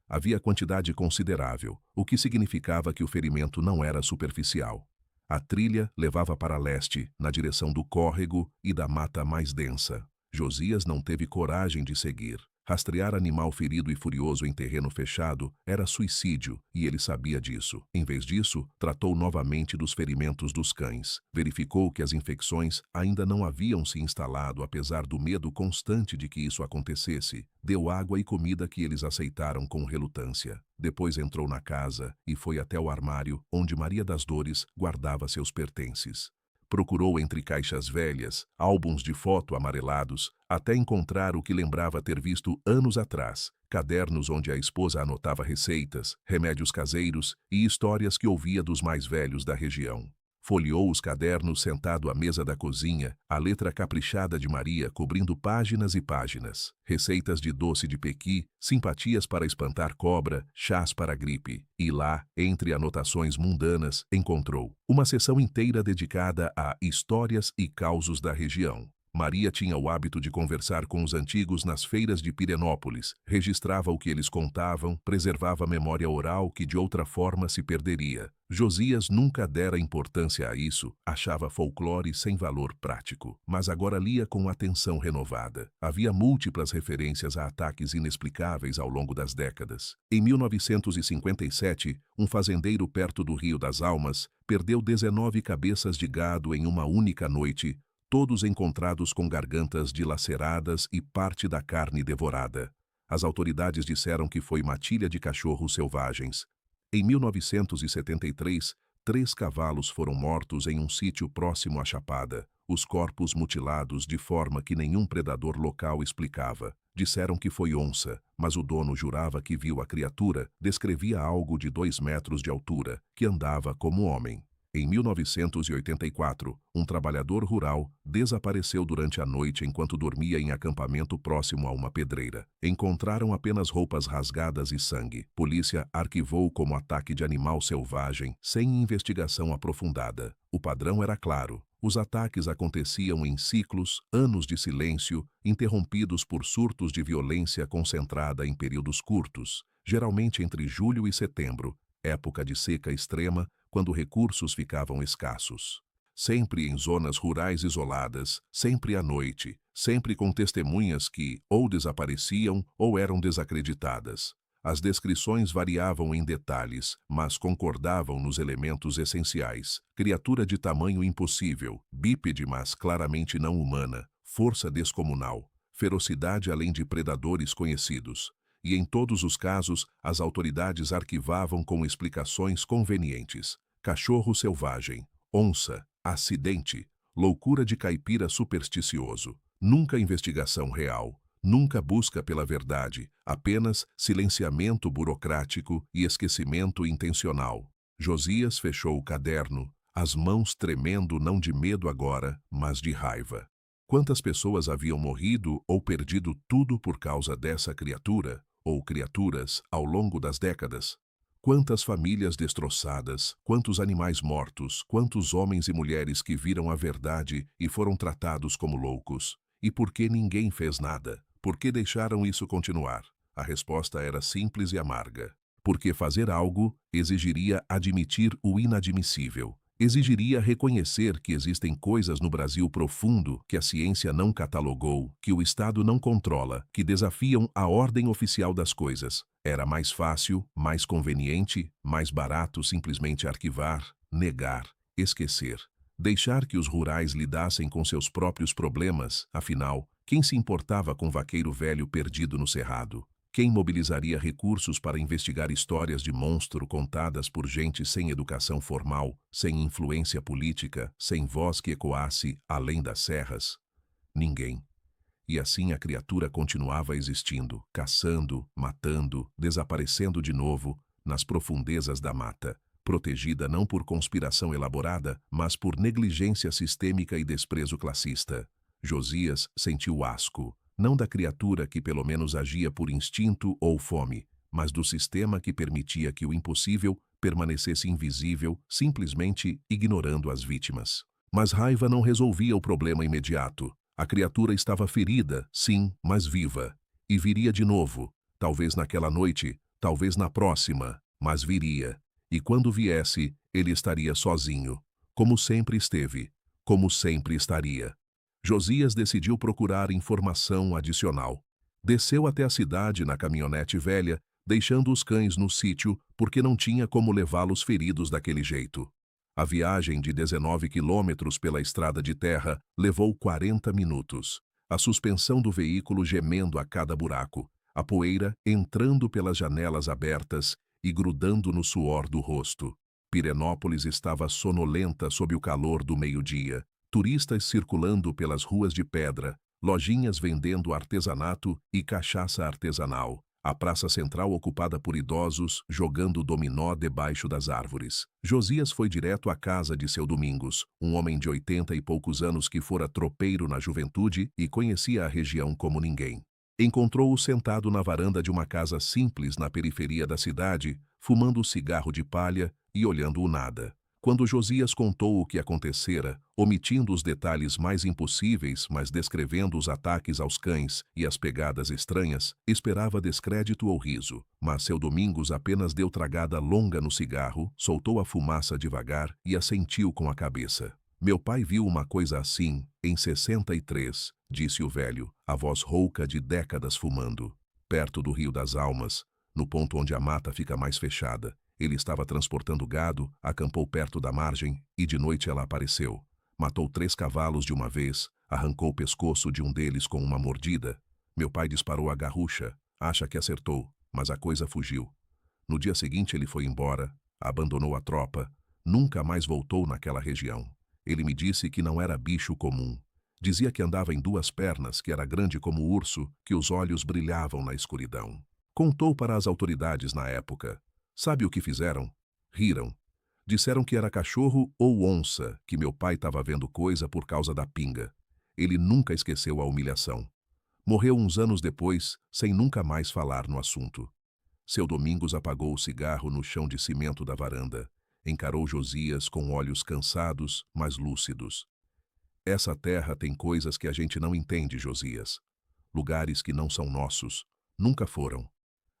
Havia quantidade considerável, o que significava que o ferimento não era superficial. A trilha levava para leste, na direção do córrego e da mata mais densa. Josias não teve coragem de seguir. Rastrear animal ferido e furioso em terreno fechado era suicídio, e ele sabia disso. Em vez disso, tratou novamente dos ferimentos dos cães. Verificou que as infecções ainda não haviam se instalado apesar do medo constante de que isso acontecesse. Deu água e comida que eles aceitaram com relutância. Depois entrou na casa e foi até o armário onde Maria das Dores guardava seus pertences. Procurou entre caixas velhas, álbuns de foto amarelados, até encontrar o que lembrava ter visto anos atrás, cadernos onde a esposa anotava receitas, remédios caseiros e histórias que ouvia dos mais velhos da região. Folheou os cadernos sentado à mesa da cozinha, a letra caprichada de Maria cobrindo páginas e páginas. Receitas de doce de pequi, simpatias para espantar cobra, chás para gripe. E lá, entre anotações mundanas, encontrou uma seção inteira dedicada a histórias e causos da região. Maria tinha o hábito de conversar com os antigos nas feiras de Pirenópolis, registrava o que eles contavam, preservava a memória oral que de outra forma se perderia. Josias nunca dera importância a isso, achava folclore sem valor prático, mas agora lia com atenção renovada. Havia múltiplas referências a ataques inexplicáveis ao longo das décadas. Em 1957, um fazendeiro perto do Rio das Almas perdeu 19 cabeças de gado em uma única noite, todos encontrados com gargantas dilaceradas e parte da carne devorada. As autoridades disseram que foi matilha de cachorros selvagens. Em 1973, 3 cavalos foram mortos em um sítio próximo à Chapada, os corpos mutilados de forma que nenhum predador local explicava. Disseram que foi onça, mas o dono jurava que viu a criatura, descrevia algo de 2 metros de altura, que andava como homem. Em 1984, um trabalhador rural desapareceu durante a noite enquanto dormia em acampamento próximo a uma pedreira. Encontraram apenas roupas rasgadas e sangue. Polícia arquivou como ataque de animal selvagem, sem investigação aprofundada. O padrão era claro. Os ataques aconteciam em ciclos, anos de silêncio, interrompidos por surtos de violência concentrada em períodos curtos, geralmente entre julho e setembro, época de seca extrema, quando recursos ficavam escassos. Sempre em zonas rurais isoladas, sempre à noite, sempre com testemunhas que ou desapareciam ou eram desacreditadas. As descrições variavam em detalhes, mas concordavam nos elementos essenciais. Criatura de tamanho impossível, bípede mas claramente não humana, força descomunal, ferocidade além de predadores conhecidos. E em todos os casos, as autoridades arquivavam com explicações convenientes. Cachorro selvagem, onça, acidente, loucura de caipira supersticioso. Nunca investigação real, nunca busca pela verdade, apenas silenciamento burocrático e esquecimento intencional. Josias fechou o caderno, as mãos tremendo não de medo agora, mas de raiva. Quantas pessoas haviam morrido ou perdido tudo por causa dessa criatura, ou criaturas, ao longo das décadas? Quantas famílias destroçadas, quantos animais mortos, quantos homens e mulheres que viram a verdade e foram tratados como loucos? E por que ninguém fez nada? Por que deixaram isso continuar? A resposta era simples e amarga. Porque fazer algo exigiria admitir o inadmissível. Exigiria reconhecer que existem coisas no Brasil profundo que a ciência não catalogou, que o Estado não controla, que desafiam a ordem oficial das coisas. Era mais fácil, mais conveniente, mais barato simplesmente arquivar, negar, esquecer. Deixar que os rurais lidassem com seus próprios problemas, afinal, quem se importava com vaqueiro velho perdido no cerrado? Quem mobilizaria recursos para investigar histórias de monstro contadas por gente sem educação formal, sem influência política, sem voz que ecoasse além das serras? Ninguém. E assim a criatura continuava existindo, caçando, matando, desaparecendo de novo, nas profundezas da mata, protegida não por conspiração elaborada, mas por negligência sistêmica e desprezo classista. Josias sentiu asco. Não da criatura que pelo menos agia por instinto ou fome, mas do sistema que permitia que o impossível permanecesse invisível, simplesmente ignorando as vítimas. Mas raiva não resolvia o problema imediato. A criatura estava ferida, sim, mas viva. E viria de novo, talvez naquela noite, talvez na próxima, mas viria. E quando viesse, ele estaria sozinho, como sempre esteve, como sempre estaria. Josias decidiu procurar informação adicional. Desceu até a cidade na caminhonete velha, deixando os cães no sítio porque não tinha como levá-los feridos daquele jeito. A viagem de 19 quilômetros pela estrada de terra levou 40 minutos. A suspensão do veículo gemendo a cada buraco, a poeira entrando pelas janelas abertas e grudando no suor do rosto. Pirenópolis estava sonolenta sob o calor do meio-dia. Turistas circulando pelas ruas de pedra, lojinhas vendendo artesanato e cachaça artesanal, a praça central ocupada por idosos jogando dominó debaixo das árvores. Josias foi direto à casa de seu Domingos, um homem de 80 e poucos anos que fora tropeiro na juventude e conhecia a região como ninguém. Encontrou-o sentado na varanda de uma casa simples na periferia da cidade, fumando cigarro de palha e olhando o nada. Quando Josias contou o que acontecera, omitindo os detalhes mais impossíveis, mas descrevendo os ataques aos cães e as pegadas estranhas, esperava descrédito ou riso. Mas seu Domingos apenas deu tragada longa no cigarro, soltou a fumaça devagar e assentiu com a cabeça. Meu pai viu uma coisa assim, em 63, disse o velho, a voz rouca de décadas fumando. Perto do Rio das Almas, no ponto onde a mata fica mais fechada. Ele estava transportando gado, acampou perto da margem e de noite ela apareceu. Matou 3 cavalos de uma vez, arrancou o pescoço de um deles com uma mordida. Meu pai disparou a garrucha, acha que acertou, mas a coisa fugiu. No dia seguinte ele foi embora, abandonou a tropa, nunca mais voltou naquela região. Ele me disse que não era bicho comum. Dizia que andava em 2 pernas, que era grande como o urso, que os olhos brilhavam na escuridão. Contou para as autoridades na época. Sabe o que fizeram? Riram. Disseram que era cachorro ou onça, que meu pai estava vendo coisa por causa da pinga. Ele nunca esqueceu a humilhação. Morreu uns anos depois, sem nunca mais falar no assunto. Seu Domingos apagou o cigarro no chão de cimento da varanda. Encarou Josias com olhos cansados, mas lúcidos. Essa terra tem coisas que a gente não entende, Josias. Lugares que não são nossos. Nunca foram.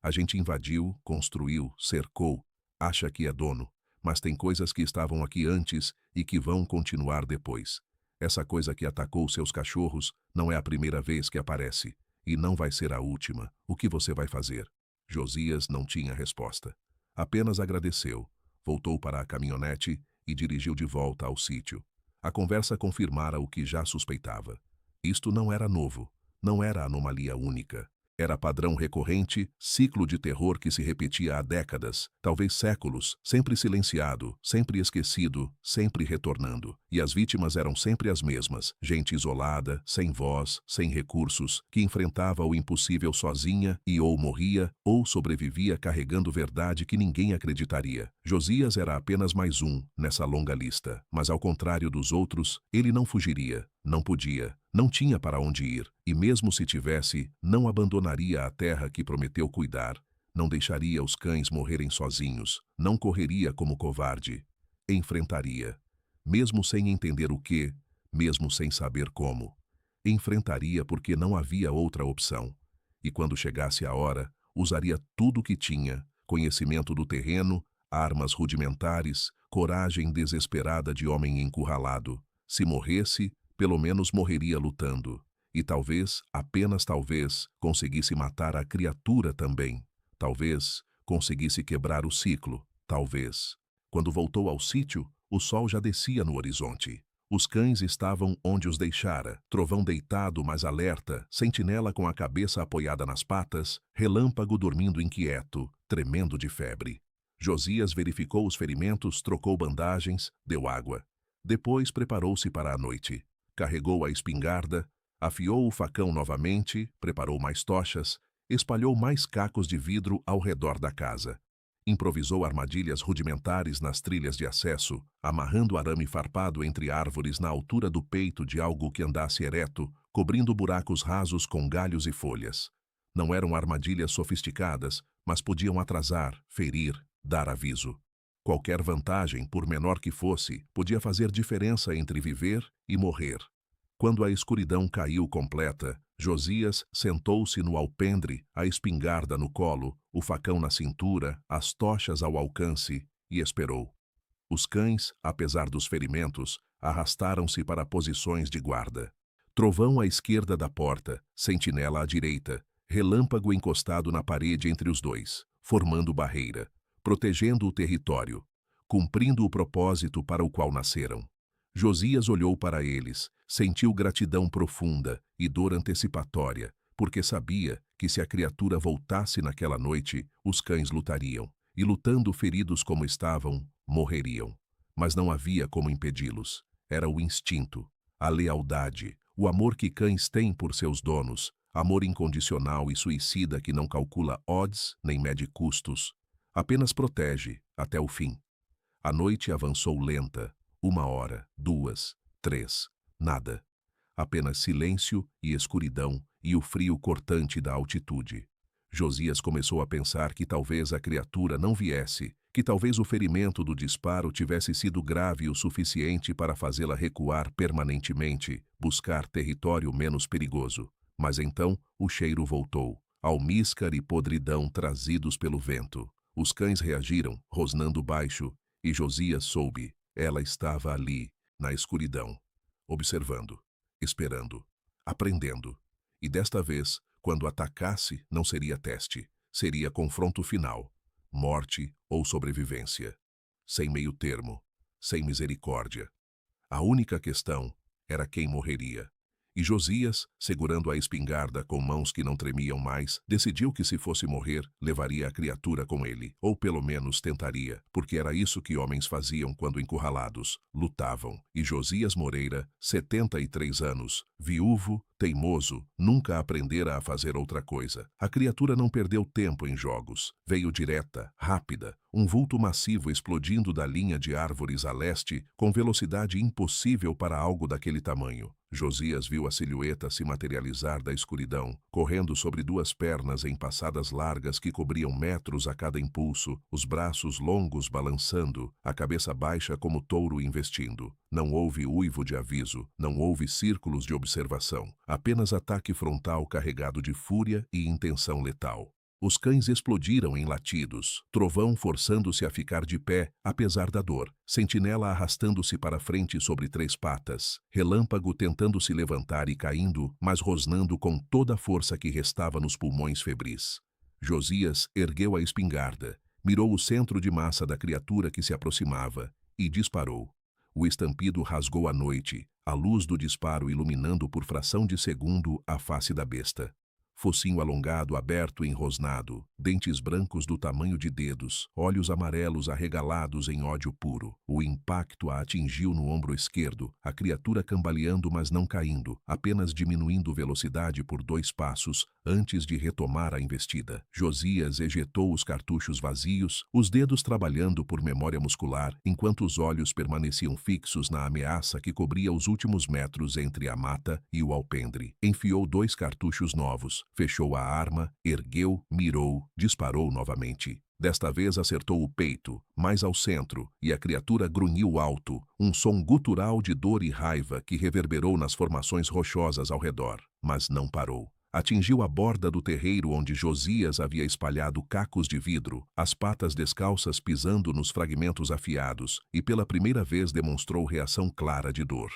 A gente invadiu, construiu, cercou, acha que é dono, mas tem coisas que estavam aqui antes e que vão continuar depois. Essa coisa que atacou seus cachorros não é a primeira vez que aparece, e não vai ser a última. O que você vai fazer? Josias não tinha resposta. Apenas agradeceu, voltou para a caminhonete e dirigiu de volta ao sítio. A conversa confirmara o que já suspeitava. Isto não era novo, não era anomalia única. Era padrão recorrente, ciclo de terror que se repetia há décadas, talvez séculos, sempre silenciado, sempre esquecido, sempre retornando. E as vítimas eram sempre as mesmas, gente isolada, sem voz, sem recursos, que enfrentava o impossível sozinha e ou morria, ou sobrevivia carregando verdade que ninguém acreditaria. Josias era apenas mais um nessa longa lista, mas ao contrário dos outros, ele não fugiria, não podia, não tinha para onde ir, e mesmo se tivesse, não abandonaria a terra que prometeu cuidar, não deixaria os cães morrerem sozinhos, não correria como covarde. Enfrentaria. Mesmo sem entender o que, mesmo sem saber como. Enfrentaria porque não havia outra opção. E quando chegasse a hora, usaria tudo o que tinha, conhecimento do terreno, armas rudimentares, coragem desesperada de homem encurralado. Se morresse, pelo menos morreria lutando. E talvez, apenas talvez, conseguisse matar a criatura também. Talvez conseguisse quebrar o ciclo. Talvez. Quando voltou ao sítio, o sol já descia no horizonte. Os cães estavam onde os deixara, Trovão deitado, mas alerta, Sentinela com a cabeça apoiada nas patas, Relâmpago dormindo inquieto, tremendo de febre. Josias verificou os ferimentos, trocou bandagens, deu água. Depois preparou-se para a noite. Carregou a espingarda, afiou o facão novamente, preparou mais tochas, espalhou mais cacos de vidro ao redor da casa. Improvisou armadilhas rudimentares nas trilhas de acesso, amarrando arame farpado entre árvores na altura do peito de algo que andasse ereto, cobrindo buracos rasos com galhos e folhas. Não eram armadilhas sofisticadas, mas podiam atrasar, ferir, dar aviso. Qualquer vantagem, por menor que fosse, podia fazer diferença entre viver e morrer. Quando a escuridão caiu completa, Josias sentou-se no alpendre, a espingarda no colo, o facão na cintura, as tochas ao alcance, e esperou. Os cães, apesar dos ferimentos, arrastaram-se para posições de guarda. Trovão à esquerda da porta, Sentinela à direita, Relâmpago encostado na parede entre os dois, formando barreira, protegendo o território, cumprindo o propósito para o qual nasceram. Josias olhou para eles, sentiu gratidão profunda e dor antecipatória, porque sabia que se a criatura voltasse naquela noite, os cães lutariam, e lutando feridos como estavam, morreriam. Mas não havia como impedi-los. Era o instinto, a lealdade, o amor que cães têm por seus donos, amor incondicional e suicida que não calcula odds nem mede custos, apenas protege até o fim. A noite avançou lenta, 1 hora, 2, 3, nada. Apenas silêncio e escuridão e o frio cortante da altitude. Josias começou a pensar que talvez a criatura não viesse, que talvez o ferimento do disparo tivesse sido grave o suficiente para fazê-la recuar permanentemente, buscar território menos perigoso. Mas então o cheiro voltou, almíscar e podridão trazidos pelo vento. Os cães reagiram, rosnando baixo, e Josias soube, ela estava ali, na escuridão, observando, esperando, aprendendo. E desta vez, quando atacasse, não seria teste, seria confronto final, morte ou sobrevivência. Sem meio termo, sem misericórdia. A única questão era quem morreria. E Josias, segurando a espingarda com mãos que não tremiam mais, decidiu que se fosse morrer, levaria a criatura com ele, ou pelo menos tentaria, porque era isso que homens faziam quando encurralados, lutavam. E Josias Moreira, 73 anos, viúvo, teimoso, nunca aprendera a fazer outra coisa. A criatura não perdeu tempo em jogos. Veio direta, rápida, um vulto massivo explodindo da linha de árvores a leste, com velocidade impossível para algo daquele tamanho. Josias viu a silhueta se materializar da escuridão, correndo sobre duas pernas em passadas largas que cobriam metros a cada impulso, os braços longos balançando, a cabeça baixa como touro investindo. Não houve uivo de aviso, não houve círculos de observação, apenas ataque frontal carregado de fúria e intenção letal. Os cães explodiram em latidos, Trovão forçando-se a ficar de pé, apesar da dor, Sentinela arrastando-se para frente sobre 3 patas, Relâmpago tentando se levantar e caindo, mas rosnando com toda a força que restava nos pulmões febris. Josias ergueu a espingarda, mirou o centro de massa da criatura que se aproximava e disparou. O estampido rasgou a noite, a luz do disparo iluminando por fração de segundo a face da besta. Focinho alongado, aberto e enrosnado, dentes brancos do tamanho de dedos, olhos amarelos arregalados em ódio puro. O impacto a atingiu no ombro esquerdo, a criatura cambaleando mas não caindo, apenas diminuindo velocidade por 2 passos, antes de retomar a investida. Josias ejetou os cartuchos vazios, os dedos trabalhando por memória muscular, enquanto os olhos permaneciam fixos na ameaça que cobria os últimos metros entre a mata e o alpendre. Enfiou 2 cartuchos novos, fechou a arma, ergueu, mirou, disparou novamente. Desta vez acertou o peito, mais ao centro, e a criatura grunhiu alto, um som gutural de dor e raiva que reverberou nas formações rochosas ao redor, mas não parou. Atingiu a borda do terreiro onde Josias havia espalhado cacos de vidro, as patas descalças pisando nos fragmentos afiados, e pela primeira vez demonstrou reação clara de dor.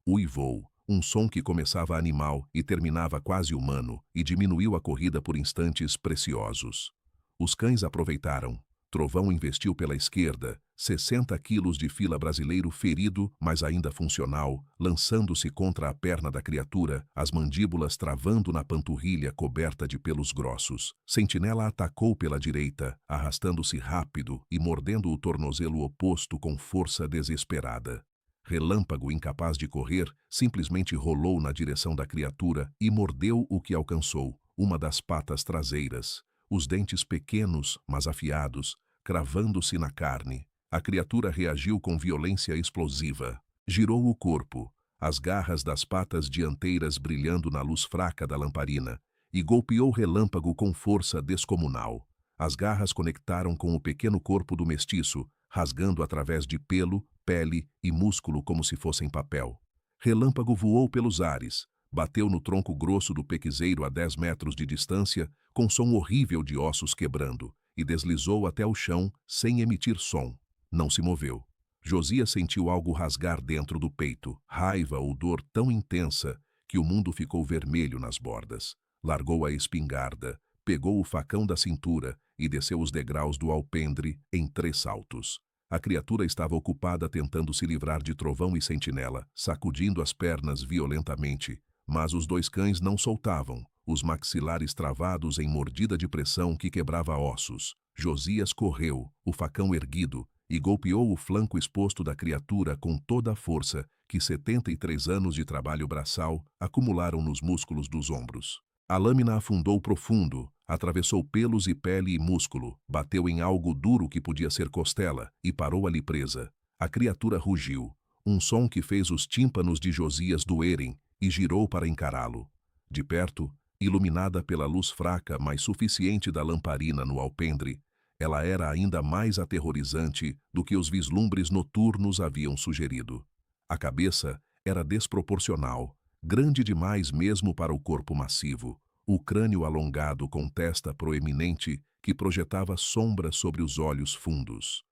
Uivou, um som que começava animal e terminava quase humano, e diminuiu a corrida por instantes preciosos. Os cães aproveitaram. Trovão investiu pela esquerda, 60 quilos de fila brasileiro ferido, mas ainda funcional, lançando-se contra a perna da criatura, as mandíbulas travando na panturrilha coberta de pelos grossos. Sentinela atacou pela direita, arrastando-se rápido e mordendo o tornozelo oposto com força desesperada. Relâmpago, incapaz de correr, simplesmente rolou na direção da criatura e mordeu o que alcançou, uma das patas traseiras. Os dentes pequenos, mas afiados, cravando-se na carne. A criatura reagiu com violência explosiva. Girou o corpo, as garras das patas dianteiras brilhando na luz fraca da lamparina, e golpeou Relâmpago com força descomunal. As garras conectaram com o pequeno corpo do mestiço, rasgando através de pelo, pele e músculo como se fossem papel. Relâmpago voou pelos ares, bateu no tronco grosso do pequiseiro a 10 metros de distância, com som horrível de ossos quebrando, e deslizou até o chão sem emitir som. Não se moveu. Josias sentiu algo rasgar dentro do peito, raiva ou dor tão intensa que o mundo ficou vermelho nas bordas. Largou a espingarda, pegou o facão da cintura e desceu os degraus do alpendre em 3 saltos. A criatura estava ocupada tentando se livrar de Trovão e Sentinela, sacudindo as pernas violentamente, mas os 2 cães não soltavam, os maxilares travados em mordida de pressão que quebrava ossos. Josias correu, o facão erguido, e golpeou o flanco exposto da criatura com toda a força que 73 anos de trabalho braçal acumularam nos músculos dos ombros. A lâmina afundou profundo, atravessou pelos e pele e músculo, bateu em algo duro que podia ser costela e parou ali presa. A criatura rugiu, um som que fez os tímpanos de Josias doerem, e girou para encará-lo. De perto, iluminada pela luz fraca mas suficiente da lamparina no alpendre, ela era ainda mais aterrorizante do que os vislumbres noturnos haviam sugerido. A cabeça era desproporcional, grande demais mesmo para o corpo massivo, o crânio alongado com testa proeminente que projetava sombra sobre os olhos fundos.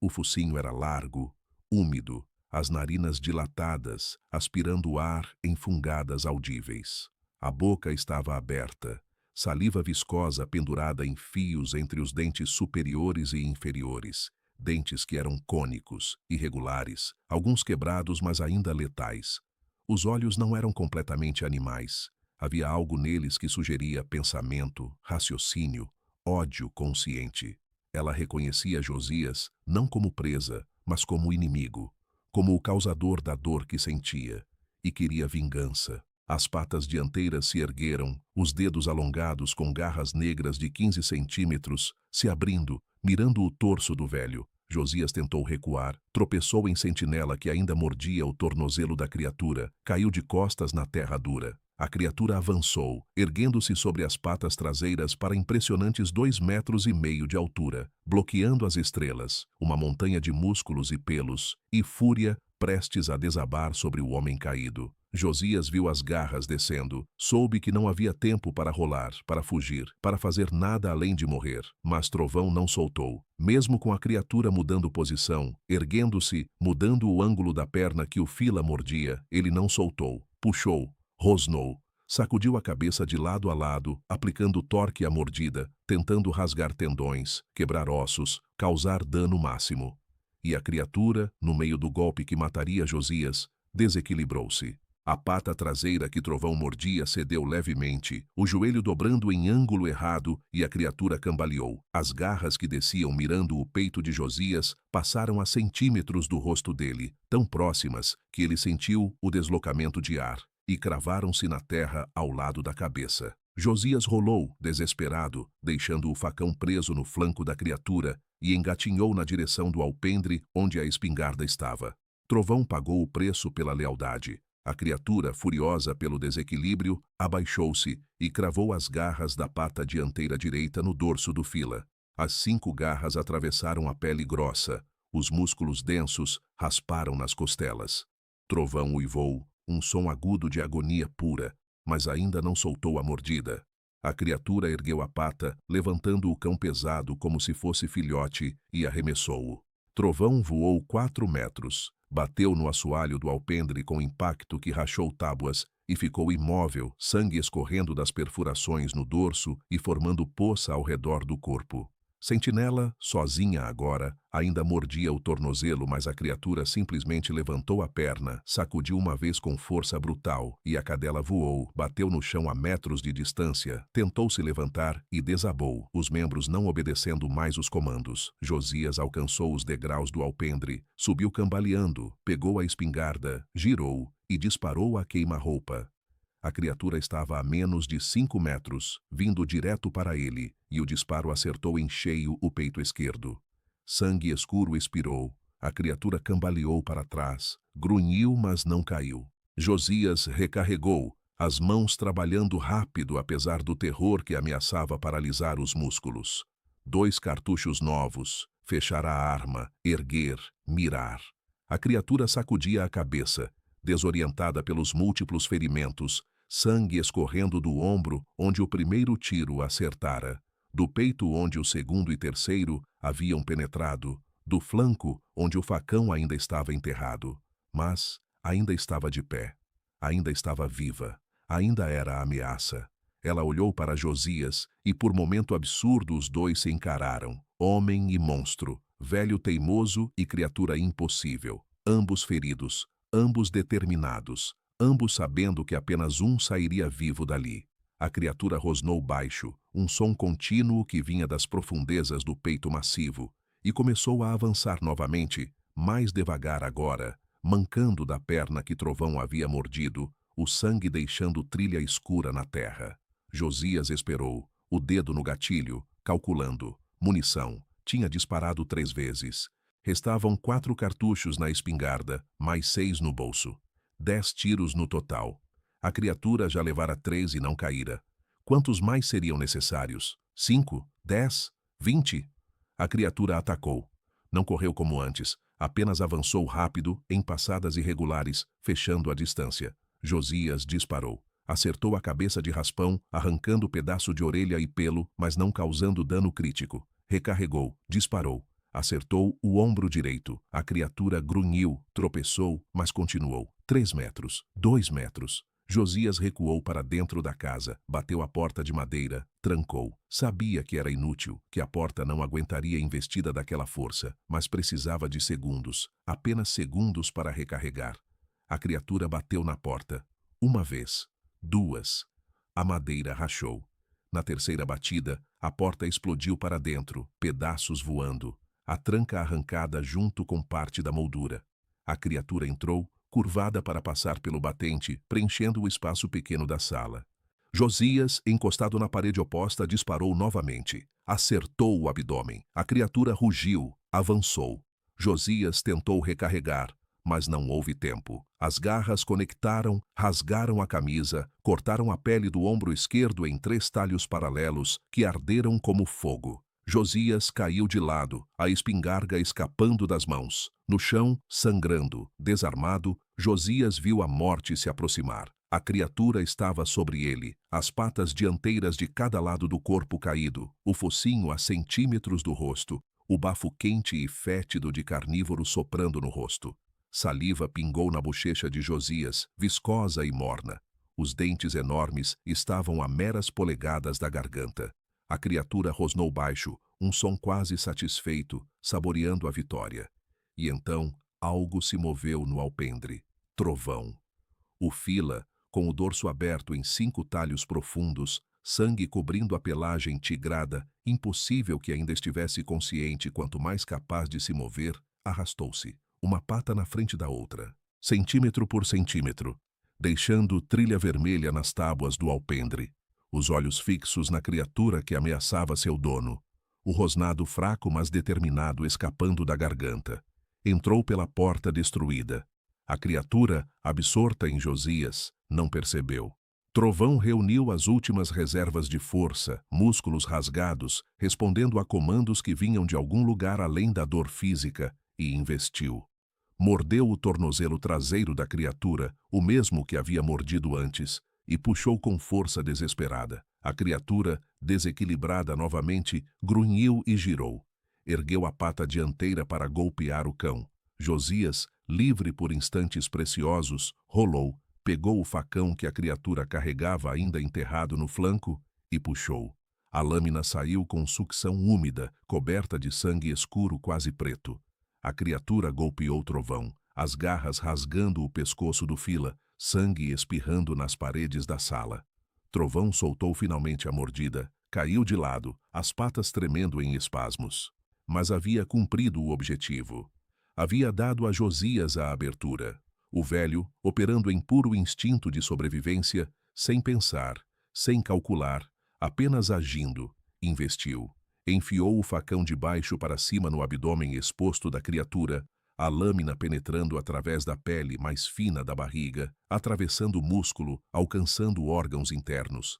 O focinho era largo, úmido, as narinas dilatadas, aspirando ar em fungadas audíveis. A boca estava aberta, saliva viscosa pendurada em fios entre os dentes superiores e inferiores, dentes que eram cônicos, irregulares, alguns quebrados mas ainda letais. Os olhos não eram completamente animais. Havia algo neles que sugeria pensamento, raciocínio, ódio consciente. Ela reconhecia Josias não como presa, mas como inimigo, como o causador da dor que sentia, e queria vingança. As patas dianteiras se ergueram, os dedos alongados com garras negras de 15 centímetros, se abrindo, mirando o torso do velho. Josias tentou recuar, tropeçou em Sentinela que ainda mordia o tornozelo da criatura, caiu de costas na terra dura. A criatura avançou, erguendo-se sobre as patas traseiras para impressionantes 2,5 metros de altura, bloqueando as estrelas, uma montanha de músculos e pelos, e fúria prestes a desabar sobre o homem caído. Josias viu as garras descendo, soube que não havia tempo para rolar, para fugir, para fazer nada além de morrer, mas Trovão não soltou. Mesmo com a criatura mudando posição, erguendo-se, mudando o ângulo da perna que o fila mordia, ele não soltou, puxou, rosnou, sacudiu a cabeça de lado a lado, aplicando torque à mordida, tentando rasgar tendões, quebrar ossos, causar dano máximo. e a criatura, no meio do golpe que mataria Josias, desequilibrou-se. A pata traseira que Trovão mordia cedeu levemente, o joelho dobrando em ângulo errado, e a criatura cambaleou. As garras que desciam mirando o peito de Josias passaram a centímetros do rosto dele, tão próximas que ele sentiu o deslocamento de ar, e cravaram-se na terra ao lado da cabeça. Josias rolou, desesperado, deixando o facão preso no flanco da criatura, e engatinhou na direção do alpendre onde a espingarda estava. Trovão pagou o preço pela lealdade. A criatura, furiosa pelo desequilíbrio, abaixou-se e cravou as garras da pata dianteira direita no dorso do fila. As 5 garras atravessaram a pele grossa. Os músculos densos rasparam nas costelas. Trovão uivou, um som agudo de agonia pura, mas ainda não soltou a mordida. A criatura ergueu a pata, levantando o cão pesado como se fosse filhote, e arremessou-o. Trovão voou 4 metros. Bateu no assoalho do alpendre com impacto que rachou tábuas e ficou imóvel, sangue escorrendo das perfurações no dorso e formando poça ao redor do corpo. Sentinela, sozinha agora, ainda mordia o tornozelo, mas a criatura simplesmente levantou a perna, sacudiu uma vez com força brutal, e a cadela voou, bateu no chão a metros de distância, tentou se levantar e desabou, os membros não obedecendo mais os comandos. Josias alcançou os degraus do alpendre, subiu cambaleando, pegou a espingarda, girou e disparou a queima-roupa. A criatura estava a menos de 5 metros, vindo direto para ele, e o disparo acertou em cheio o peito esquerdo. Sangue escuro expirou. A criatura cambaleou para trás, grunhiu, mas não caiu. Josias recarregou, as mãos trabalhando rápido apesar do terror que ameaçava paralisar os músculos. 2 cartuchos novos, fechar a arma, erguer, mirar. A criatura sacudia a cabeça, desorientada pelos múltiplos ferimentos, sangue escorrendo do ombro onde o primeiro tiro acertara, do peito onde o segundo e terceiro haviam penetrado, do flanco onde o facão ainda estava enterrado. Mas ainda estava de pé, ainda estava viva, ainda era a ameaça. Ela olhou para Josias e por momento absurdo os dois se encararam, homem e monstro, velho teimoso e criatura impossível, ambos feridos, ambos determinados, ambos sabendo que apenas um sairia vivo dali. A criatura rosnou baixo, um som contínuo que vinha das profundezas do peito massivo, e começou a avançar novamente, mais devagar agora, mancando da perna que Trovão havia mordido, o sangue deixando trilha escura na terra. Josias esperou, o dedo no gatilho, calculando. Munição. Tinha disparado 3 vezes. Restavam 4 cartuchos na espingarda, mais 6 no bolso. 10 tiros no total. A criatura já levara 3 e não caíra. Quantos mais seriam necessários? 5? 10? 20? A criatura atacou. Não correu como antes, apenas avançou rápido, em passadas irregulares, fechando a distância. Josias disparou. Acertou a cabeça de raspão, arrancando pedaço de orelha e pelo, mas não causando dano crítico. Recarregou, disparou. Acertou o ombro direito. A criatura grunhiu, tropeçou, mas continuou. 3 metros, 2 metros. Josias recuou para dentro da casa, bateu a porta de madeira, trancou. Sabia que era inútil, que a porta não aguentaria a investida daquela força, mas precisava de segundos, apenas segundos para recarregar. A criatura bateu na porta. 1 vez, 2. A madeira rachou. Na terceira batida, a porta explodiu para dentro, pedaços voando. A tranca arrancada junto com parte da moldura. A criatura entrou, curvada para passar pelo batente, preenchendo o espaço pequeno da sala. Josias, encostado na parede oposta, disparou novamente. Acertou o abdômen. A criatura rugiu, avançou. Josias tentou recarregar, mas não houve tempo. As garras conectaram, rasgaram a camisa, cortaram a pele do ombro esquerdo em 3 talhos paralelos que arderam como fogo. Josias caiu de lado, a espingarda escapando das mãos. No chão, sangrando, desarmado, Josias viu a morte se aproximar. A criatura estava sobre ele, as patas dianteiras de cada lado do corpo caído, o focinho a centímetros do rosto, o bafo quente e fétido de carnívoro soprando no rosto. Saliva pingou na bochecha de Josias, viscosa e morna. Os dentes enormes estavam a meras polegadas da garganta. A criatura rosnou baixo, um som quase satisfeito, saboreando a vitória. E então, algo se moveu no alpendre. Trovão. O fila, com o dorso aberto em 5 talhos profundos, sangue cobrindo a pelagem tigrada, impossível que ainda estivesse consciente quanto mais capaz de se mover, arrastou-se, uma pata na frente da outra, centímetro por centímetro, deixando trilha vermelha nas tábuas do alpendre, os olhos fixos na criatura que ameaçava seu dono, o rosnado fraco mas determinado escapando da garganta. Entrou pela porta destruída. A criatura, absorta em Josias, não percebeu. Trovão reuniu as últimas reservas de força, músculos rasgados, respondendo a comandos que vinham de algum lugar além da dor física, e investiu. Mordeu o tornozelo traseiro da criatura, o mesmo que havia mordido antes, e puxou com força desesperada. A criatura, desequilibrada novamente, grunhiu e girou. Ergueu a pata dianteira para golpear o cão. Josias, livre por instantes preciosos, rolou, pegou o facão que a criatura carregava ainda enterrado no flanco e puxou. A lâmina saiu com sucção úmida, coberta de sangue escuro quase preto. A criatura golpeou Trovão, as garras rasgando o pescoço do fila, sangue espirrando nas paredes da sala. Trovão soltou finalmente a mordida, caiu de lado, as patas tremendo em espasmos. Mas havia cumprido o objetivo. Havia dado a Josias a abertura. O velho, operando em puro instinto de sobrevivência, sem pensar, sem calcular, apenas agindo, investiu. Enfiou o facão de baixo para cima no abdômen exposto da criatura, a lâmina penetrando através da pele mais fina da barriga, atravessando o músculo, alcançando órgãos internos.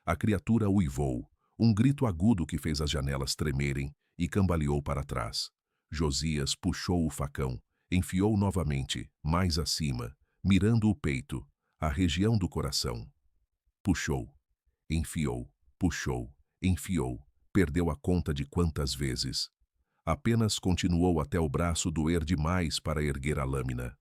A criatura uivou, um grito agudo que fez as janelas tremerem, e cambaleou para trás. Josias puxou o facão, enfiou novamente, mais acima, mirando o peito, a região do coração. Puxou, enfiou, puxou, enfiou, perdeu a conta de quantas vezes. Apenas continuou até o braço doer demais para erguer a lâmina.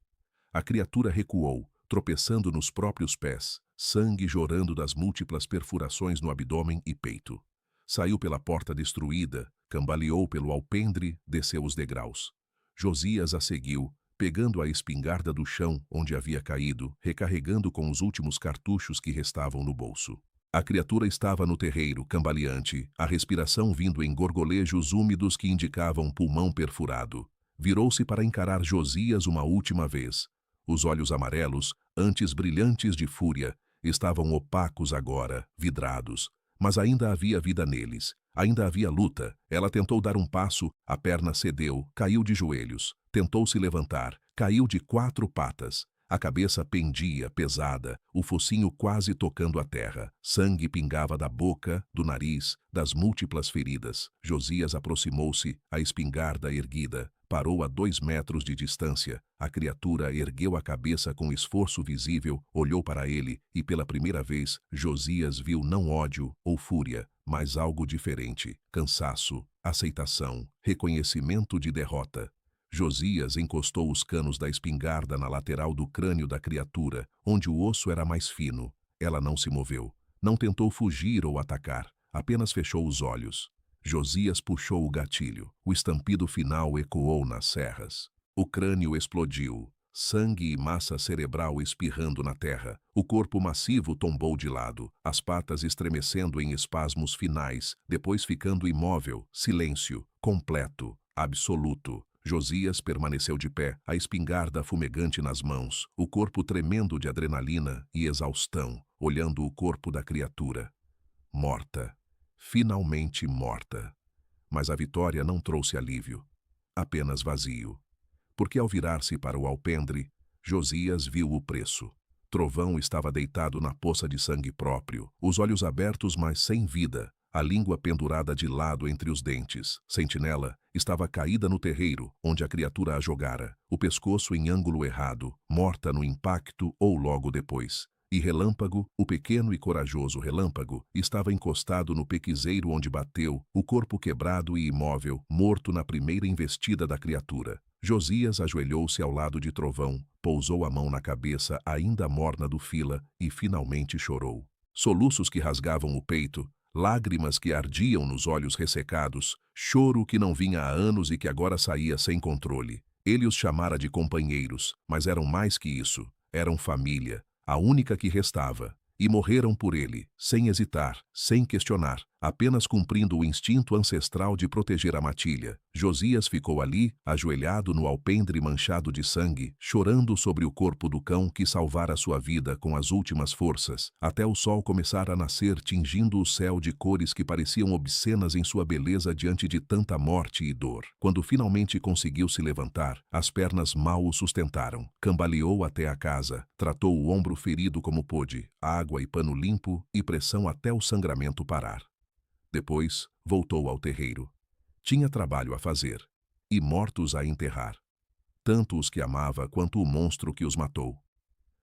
A criatura recuou, tropeçando nos próprios pés, sangue jorrando das múltiplas perfurações no abdômen e peito. Saiu pela porta destruída, cambaleou pelo alpendre, desceu os degraus. Josias a seguiu, pegando a espingarda do chão onde havia caído, recarregando com os últimos cartuchos que restavam no bolso. A criatura estava no terreiro, cambaleante, a respiração vindo em gorgolejos úmidos que indicavam pulmão perfurado. Virou-se para encarar Josias uma última vez. Os olhos amarelos, antes brilhantes de fúria, estavam opacos agora, vidrados. Mas ainda havia vida neles, ainda havia luta. Ela tentou dar um passo, a perna cedeu, caiu de joelhos. Tentou se levantar, caiu de 4 patas. A cabeça pendia, pesada, o focinho quase tocando a terra. Sangue pingava da boca, do nariz, das múltiplas feridas. Josias aproximou-se, a espingarda erguida. Parou a 2 metros de distância. A criatura ergueu a cabeça com esforço visível, olhou para ele e, pela primeira vez, Josias viu não ódio ou fúria, mas algo diferente. Cansaço, aceitação, reconhecimento de derrota. Josias encostou os canos da espingarda na lateral do crânio da criatura, onde o osso era mais fino. Ela não se moveu. Não tentou fugir ou atacar. Apenas fechou os olhos. Josias puxou o gatilho. O estampido final ecoou nas serras. O crânio explodiu. Sangue e massa cerebral espirrando na terra. O corpo massivo tombou de lado, as patas estremecendo em espasmos finais, depois ficando imóvel. Silêncio. Completo. Absoluto. Josias permaneceu de pé, a espingarda fumegante nas mãos, o corpo tremendo de adrenalina e exaustão, olhando o corpo da criatura. Morta. Finalmente morta. Mas a vitória não trouxe alívio. Apenas vazio. Porque ao virar-se para o alpendre, Josias viu o preço. Trovão estava deitado na poça de sangue próprio, os olhos abertos mas sem vida, a língua pendurada de lado entre os dentes. Sentinela estava caída no terreiro, onde a criatura a jogara, o pescoço em ângulo errado, morta no impacto ou logo depois. E Relâmpago, o pequeno e corajoso Relâmpago, estava encostado no pequizeiro onde bateu, o corpo quebrado e imóvel, morto na primeira investida da criatura. Josias ajoelhou-se ao lado de Trovão, pousou a mão na cabeça ainda morna do fila e finalmente chorou. Soluços que rasgavam o peito, lágrimas que ardiam nos olhos ressecados, choro que não vinha há anos e que agora saía sem controle. Ele os chamara de companheiros, mas eram mais que isso. Eram família, a única que restava. E morreram por ele, sem hesitar, sem questionar, apenas cumprindo o instinto ancestral de proteger a matilha. Josias ficou ali, ajoelhado no alpendre manchado de sangue, chorando sobre o corpo do cão que salvara sua vida com as últimas forças, até o sol começar a nascer, tingindo o céu de cores que pareciam obscenas em sua beleza diante de tanta morte e dor. Quando finalmente conseguiu se levantar, as pernas mal o sustentaram. Cambaleou até a casa, tratou o ombro ferido como pôde, água e pano limpo e pressão até o sangramento parar. Depois, voltou ao terreiro. Tinha trabalho a fazer e mortos a enterrar, tanto os que amava quanto o monstro que os matou.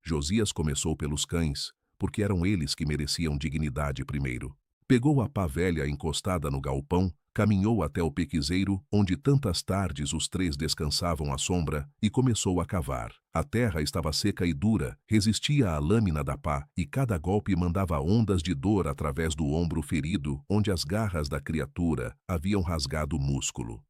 Josias começou pelos cães, porque eram eles que mereciam dignidade primeiro. Pegou a pá velha encostada no galpão, caminhou até o pequizeiro, onde tantas tardes os três descansavam à sombra, e começou a cavar. A terra estava seca e dura, resistia à lâmina da pá, e cada golpe mandava ondas de dor através do ombro ferido, onde as garras da criatura haviam rasgado o músculo.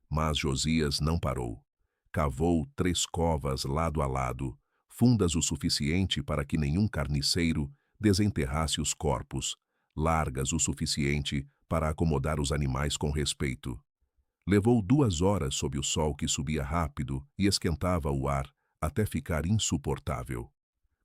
Mas Josias não parou. Cavou 3 covas lado a lado, fundas o suficiente para que nenhum carniceiro desenterrasse os corpos, largas o suficiente para acomodar os animais com respeito. Levou 2 horas sob o sol que subia rápido e esquentava o ar até ficar insuportável.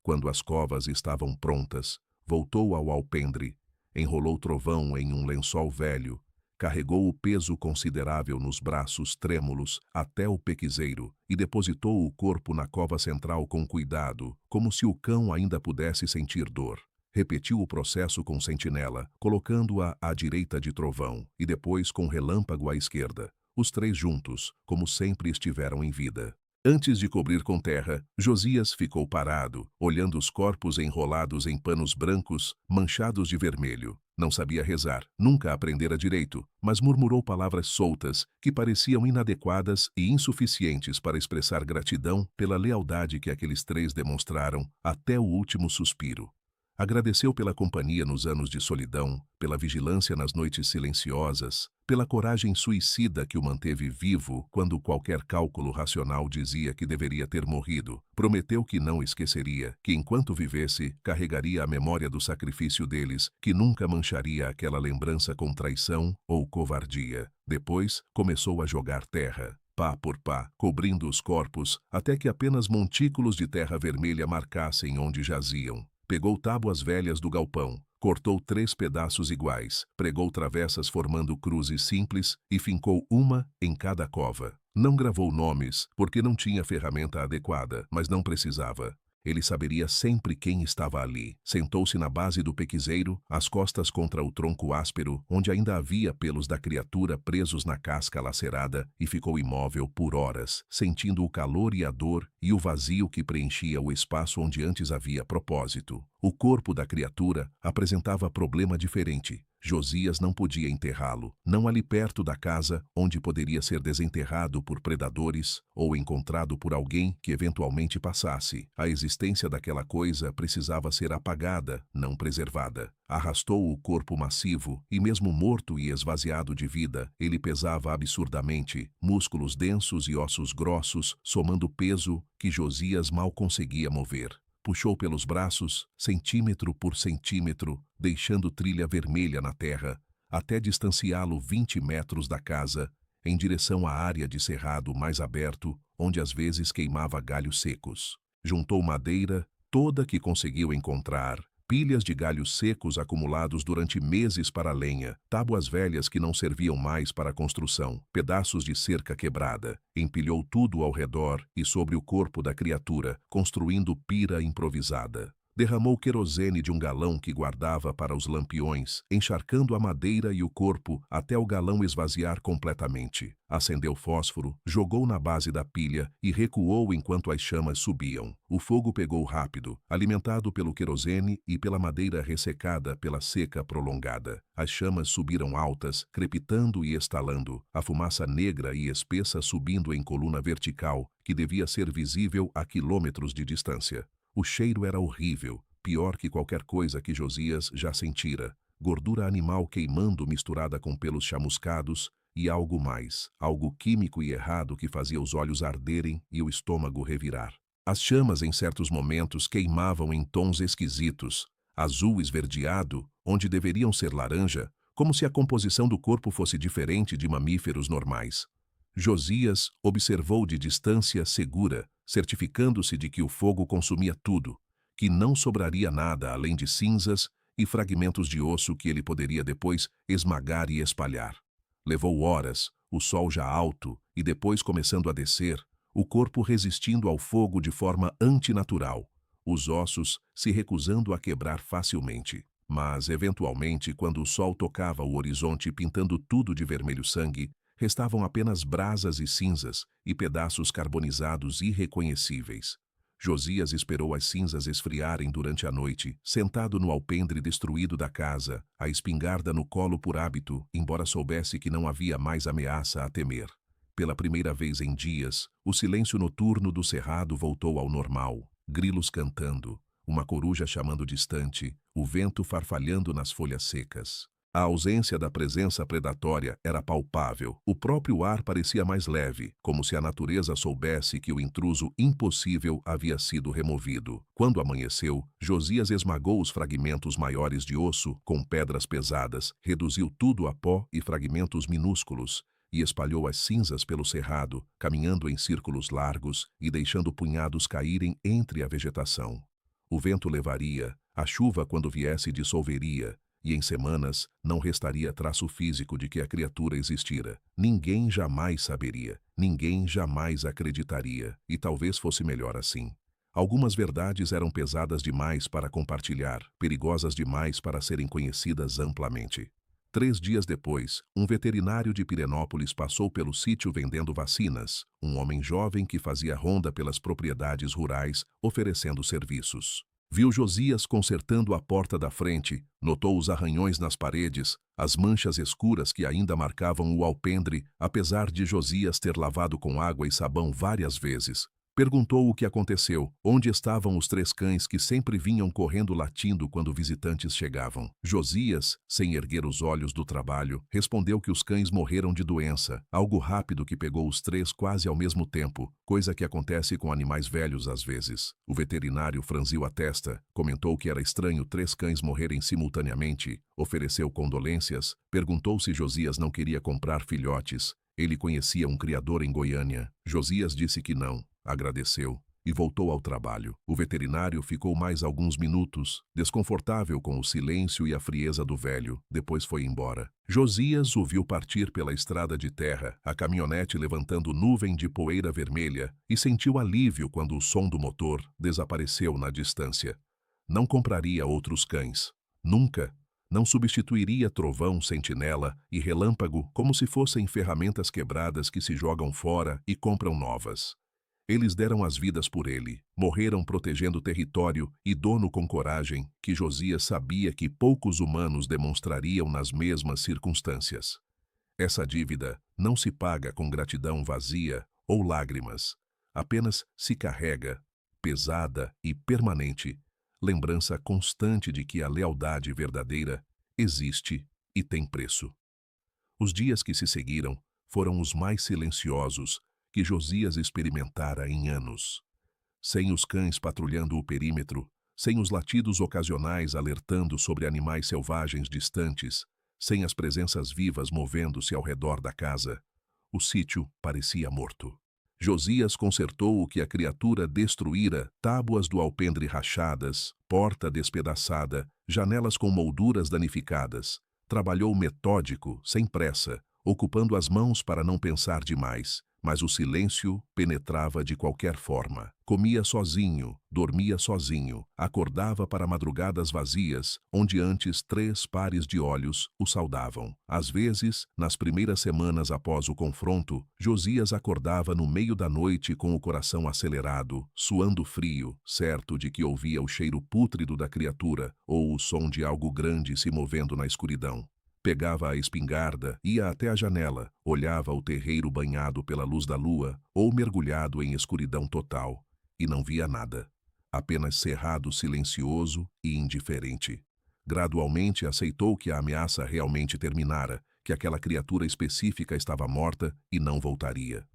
Quando as covas estavam prontas, voltou ao alpendre, enrolou trovão em um lençol velho, carregou o peso considerável nos braços trêmulos até o pequizeiro e depositou o corpo na cova central com cuidado, como se o cão ainda pudesse sentir dor. Repetiu o processo com sentinela, colocando-a à direita de trovão, e depois com relâmpago à esquerda. Os 3 juntos, como sempre estiveram em vida. Antes de cobrir com terra, Josias ficou parado, olhando os corpos enrolados em panos brancos, manchados de vermelho. Não sabia rezar, nunca aprendera direito, mas murmurou palavras soltas, que pareciam inadequadas e insuficientes para expressar gratidão pela lealdade que aqueles 3 demonstraram até o último suspiro. Agradeceu pela companhia nos anos de solidão, pela vigilância nas noites silenciosas, pela coragem suicida que o manteve vivo quando qualquer cálculo racional dizia que deveria ter morrido. Prometeu que não esqueceria, que enquanto vivesse, carregaria a memória do sacrifício deles, que nunca mancharia aquela lembrança com traição ou covardia. Depois, começou a jogar terra, pá por pá, cobrindo os corpos, até que apenas montículos de terra vermelha marcassem onde jaziam. Pegou tábuas velhas do galpão, cortou 3 pedaços iguais, pregou travessas formando cruzes simples e fincou uma em cada cova. Não gravou nomes, porque não tinha ferramenta adequada, mas não precisava. Ele saberia sempre quem estava ali. Sentou-se na base do pequizeiro, as costas contra o tronco áspero, onde ainda havia pelos da criatura presos na casca lacerada, e ficou imóvel por horas, sentindo o calor e a dor e o vazio que preenchia o espaço onde antes havia propósito. O corpo da criatura apresentava problema diferente. Josias não podia enterrá-lo, não ali perto da casa, onde poderia ser desenterrado por predadores ou encontrado por alguém que eventualmente passasse. A existência daquela coisa precisava ser apagada, não preservada. Arrastou o corpo massivo e, mesmo morto e esvaziado de vida, ele pesava absurdamente, músculos densos e ossos grossos, somando peso que Josias mal conseguia mover. Puxou pelos braços, centímetro por centímetro, deixando trilha vermelha na terra, até distanciá-lo 20 metros da casa, em direção à área de cerrado mais aberto, onde às vezes queimava galhos secos. Juntou madeira, toda que conseguiu encontrar, pilhas de galhos secos acumulados durante meses para a lenha, tábuas velhas que não serviam mais para a construção, pedaços de cerca quebrada. Empilhou tudo ao redor e sobre o corpo da criatura, construindo pira improvisada. Derramou querosene de um galão que guardava para os lampiões, encharcando a madeira e o corpo até o galão esvaziar completamente. Acendeu fósforo, jogou na base da pilha e recuou enquanto as chamas subiam. O fogo pegou rápido, alimentado pelo querosene e pela madeira ressecada pela seca prolongada. As chamas subiram altas, crepitando e estalando, a fumaça negra e espessa subindo em coluna vertical, que devia ser visível a quilômetros de distância. O cheiro era horrível, pior que qualquer coisa que Josias já sentira. Gordura animal queimando misturada com pelos chamuscados, e algo mais, algo químico e errado que fazia os olhos arderem e o estômago revirar. As chamas em certos momentos queimavam em tons esquisitos, azul esverdeado, onde deveriam ser laranja, como se a composição do corpo fosse diferente de mamíferos normais. Josias observou de distância segura, certificando-se de que o fogo consumia tudo, que não sobraria nada além de cinzas e fragmentos de osso que ele poderia depois esmagar e espalhar. Levou horas, o sol já alto e depois começando a descer, o corpo resistindo ao fogo de forma antinatural, os ossos se recusando a quebrar facilmente. Mas, eventualmente, quando o sol tocava o horizonte pintando tudo de vermelho sangue, restavam apenas brasas e cinzas e pedaços carbonizados irreconhecíveis. Josias esperou as cinzas esfriarem durante a noite, sentado no alpendre destruído da casa, a espingarda no colo por hábito, embora soubesse que não havia mais ameaça a temer. Pela primeira vez em dias, o silêncio noturno do cerrado voltou ao normal, grilos cantando, uma coruja chamando distante, o vento farfalhando nas folhas secas. A ausência da presença predatória era palpável. O próprio ar parecia mais leve, como se a natureza soubesse que o intruso impossível havia sido removido. Quando amanheceu, Josias esmagou os fragmentos maiores de osso com pedras pesadas, reduziu tudo a pó e fragmentos minúsculos, e espalhou as cinzas pelo cerrado, caminhando em círculos largos e deixando punhados caírem entre a vegetação. O vento levaria, a chuva quando viesse dissolveria, e em semanas não restaria traço físico de que a criatura existira. Ninguém jamais saberia, ninguém jamais acreditaria, e talvez fosse melhor assim. Algumas verdades eram pesadas demais para compartilhar, perigosas demais para serem conhecidas amplamente. 3 dias depois, um veterinário de Pirenópolis passou pelo sítio vendendo vacinas, um homem jovem que fazia ronda pelas propriedades rurais, oferecendo serviços. Viu Josias consertando a porta da frente, notou os arranhões nas paredes, as manchas escuras que ainda marcavam o alpendre, apesar de Josias ter lavado com água e sabão várias vezes. Perguntou o que aconteceu, onde estavam os 3 cães que sempre vinham correndo latindo quando visitantes chegavam. Josias, sem erguer os olhos do trabalho, respondeu que os cães morreram de doença, algo rápido que pegou os 3 quase ao mesmo tempo, coisa que acontece com animais velhos às vezes. O veterinário franziu a testa, comentou que era estranho 3 cães morrerem simultaneamente, ofereceu condolências, perguntou se Josias não queria comprar filhotes. Ele conhecia um criador em Goiânia. Josias disse que não, agradeceu e voltou ao trabalho. O veterinário ficou mais alguns minutos, desconfortável com o silêncio e a frieza do velho, depois foi embora. Josias o viu partir pela estrada de terra, a caminhonete levantando nuvem de poeira vermelha, e sentiu alívio quando o som do motor desapareceu na distância. Não compraria outros cães. Nunca. Não substituiria trovão, sentinela e relâmpago como se fossem ferramentas quebradas que se jogam fora e compram novas. Eles deram as vidas por ele, morreram protegendo território e dono com coragem que Josias sabia que poucos humanos demonstrariam nas mesmas circunstâncias. Essa dívida não se paga com gratidão vazia ou lágrimas, apenas se carrega, pesada e permanente, lembrança constante de que a lealdade verdadeira existe e tem preço. Os dias que se seguiram foram os mais silenciosos que Josias experimentara em anos. Sem os cães patrulhando o perímetro, sem os latidos ocasionais alertando sobre animais selvagens distantes, sem as presenças vivas movendo-se ao redor da casa, o sítio parecia morto. Josias consertou o que a criatura destruíra, tábuas do alpendre rachadas, porta despedaçada, janelas com molduras danificadas. Trabalhou metódico, sem pressa, ocupando as mãos para não pensar demais, mas o silêncio penetrava de qualquer forma. Comia sozinho, dormia sozinho, acordava para madrugadas vazias, onde antes 3 pares de olhos o saudavam. Às vezes, nas primeiras semanas após o confronto, Josias acordava no meio da noite com o coração acelerado, suando frio, certo de que ouvia o cheiro pútrido da criatura ou o som de algo grande se movendo na escuridão. Pegava a espingarda, ia até a janela, olhava o terreiro banhado pela luz da lua ou mergulhado em escuridão total, e não via nada. Apenas cerrado silencioso e indiferente. Gradualmente aceitou que a ameaça realmente terminara, que aquela criatura específica estava morta e não voltaria.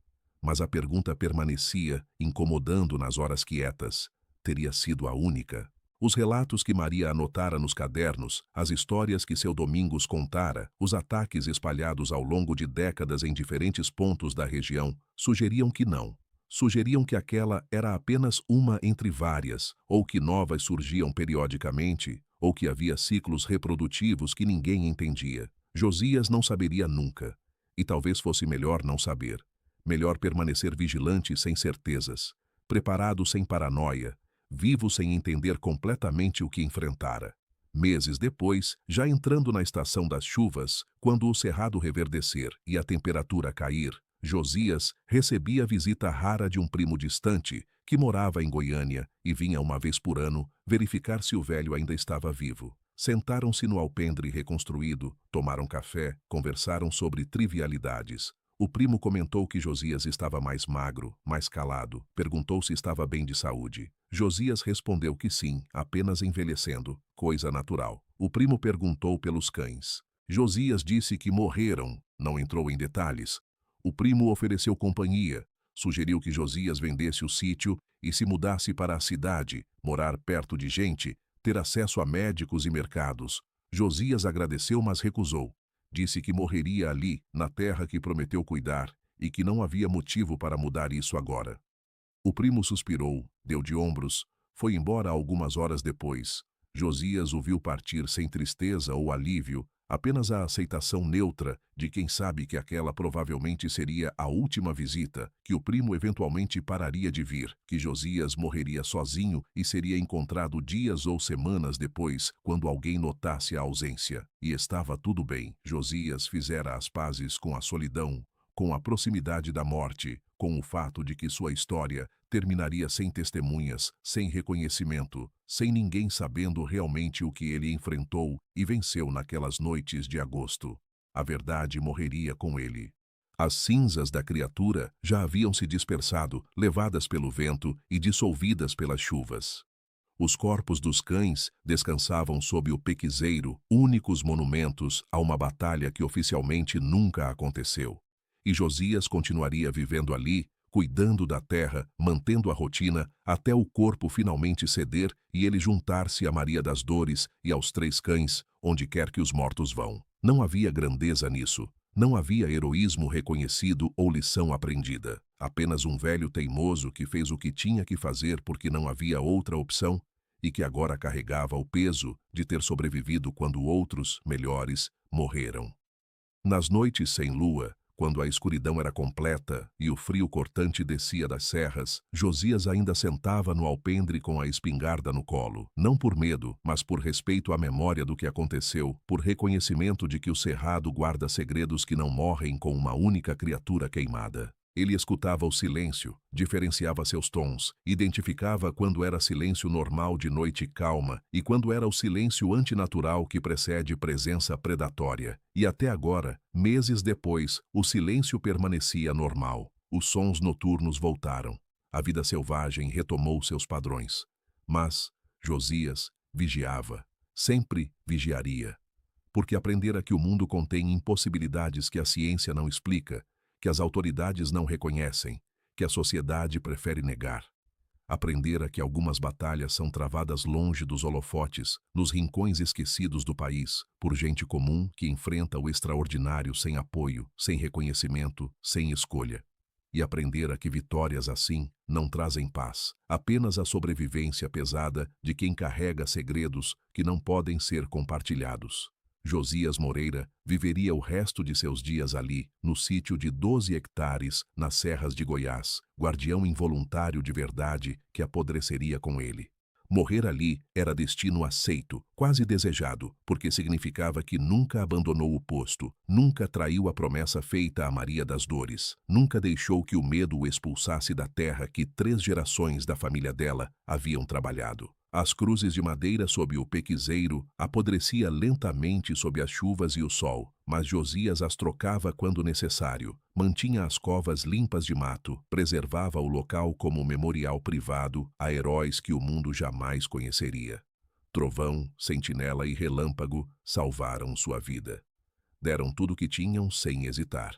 Mas a pergunta permanecia, incomodando nas horas quietas. Teria sido a única? Os relatos que Maria anotara nos cadernos, as histórias que seu Domingos contara, os ataques espalhados ao longo de décadas em diferentes pontos da região, sugeriam que não. Sugeriam que aquela era apenas uma entre várias, ou que novas surgiam periodicamente, ou que havia ciclos reprodutivos que ninguém entendia. Josias não saberia nunca. E talvez fosse melhor não saber. Melhor permanecer vigilante sem certezas, preparado sem paranoia, vivo sem entender completamente o que enfrentara. Meses depois, já entrando na estação das chuvas, quando o cerrado reverdecer e a temperatura cair, Josias recebia a visita rara de um primo distante, que morava em Goiânia e vinha uma vez por ano verificar se o velho ainda estava vivo. Sentaram-se no alpendre reconstruído, tomaram café, conversaram sobre trivialidades. O primo comentou que Josias estava mais magro, mais calado, perguntou se estava bem de saúde. Josias respondeu que sim, apenas envelhecendo, coisa natural. O primo perguntou pelos cães. Josias disse que morreram, não entrou em detalhes. O primo ofereceu companhia, sugeriu que Josias vendesse o sítio e se mudasse para a cidade, morar perto de gente, ter acesso a médicos e mercados. Josias agradeceu, mas recusou. Disse que morreria ali, na terra que prometeu cuidar, e que não havia motivo para mudar isso agora. O primo suspirou, deu de ombros, foi embora algumas horas depois. Josias o viu partir sem tristeza ou alívio, apenas a aceitação neutra de quem sabe que aquela provavelmente seria a última visita, que o primo eventualmente pararia de vir, que Josias morreria sozinho e seria encontrado dias ou semanas depois, quando alguém notasse a ausência. E estava tudo bem. Josias fizera as pazes com a solidão, com a proximidade da morte, com o fato de que sua história terminaria sem testemunhas, sem reconhecimento, sem ninguém sabendo realmente o que ele enfrentou e venceu naquelas noites de agosto. A verdade morreria com ele. As cinzas da criatura já haviam se dispersado, levadas pelo vento e dissolvidas pelas chuvas. Os corpos dos cães descansavam sob o pequizeiro, únicos monumentos a uma batalha que oficialmente nunca aconteceu. E Josias continuaria vivendo ali, cuidando da terra, mantendo a rotina, até o corpo finalmente ceder e ele juntar-se a Maria das Dores e aos 3 cães, onde quer que os mortos vão. Não havia grandeza nisso. Não havia heroísmo reconhecido ou lição aprendida. Apenas um velho teimoso que fez o que tinha que fazer porque não havia outra opção e que agora carregava o peso de ter sobrevivido quando outros, melhores, morreram. Nas noites sem lua, quando a escuridão era completa e o frio cortante descia das serras, Josias ainda sentava no alpendre com a espingarda no colo, não por medo, mas por respeito à memória do que aconteceu, por reconhecimento de que o cerrado guarda segredos que não morrem com uma única criatura queimada. Ele escutava o silêncio, diferenciava seus tons, identificava quando era silêncio normal de noite calma e quando era o silêncio antinatural que precede presença predatória. E até agora, meses depois, o silêncio permanecia normal. Os sons noturnos voltaram. A vida selvagem retomou seus padrões. Mas Josias vigiava. Sempre vigiaria. Porque aprendera que o mundo contém impossibilidades que a ciência não explica, que as autoridades não reconhecem, que a sociedade prefere negar. Aprendera que algumas batalhas são travadas longe dos holofotes, nos rincões esquecidos do país, por gente comum que enfrenta o extraordinário sem apoio, sem reconhecimento, sem escolha. E aprendera que vitórias assim não trazem paz, apenas a sobrevivência pesada de quem carrega segredos que não podem ser compartilhados. Josias Moreira viveria o resto de seus dias ali, no sítio de 12 hectares, nas serras de Goiás, guardião involuntário de verdade que apodreceria com ele. Morrer ali era destino aceito, quase desejado, porque significava que nunca abandonou o posto, nunca traiu a promessa feita a Maria das Dores, nunca deixou que o medo o expulsasse da terra que 3 gerações da família dela haviam trabalhado. As cruzes de madeira sob o pequizeiro apodrecia lentamente sob as chuvas e o sol, mas Josias as trocava quando necessário, mantinha as covas limpas de mato, preservava o local como memorial privado a heróis que o mundo jamais conheceria. Trovão, sentinela e relâmpago salvaram sua vida. deram tudo o que tinham sem hesitar.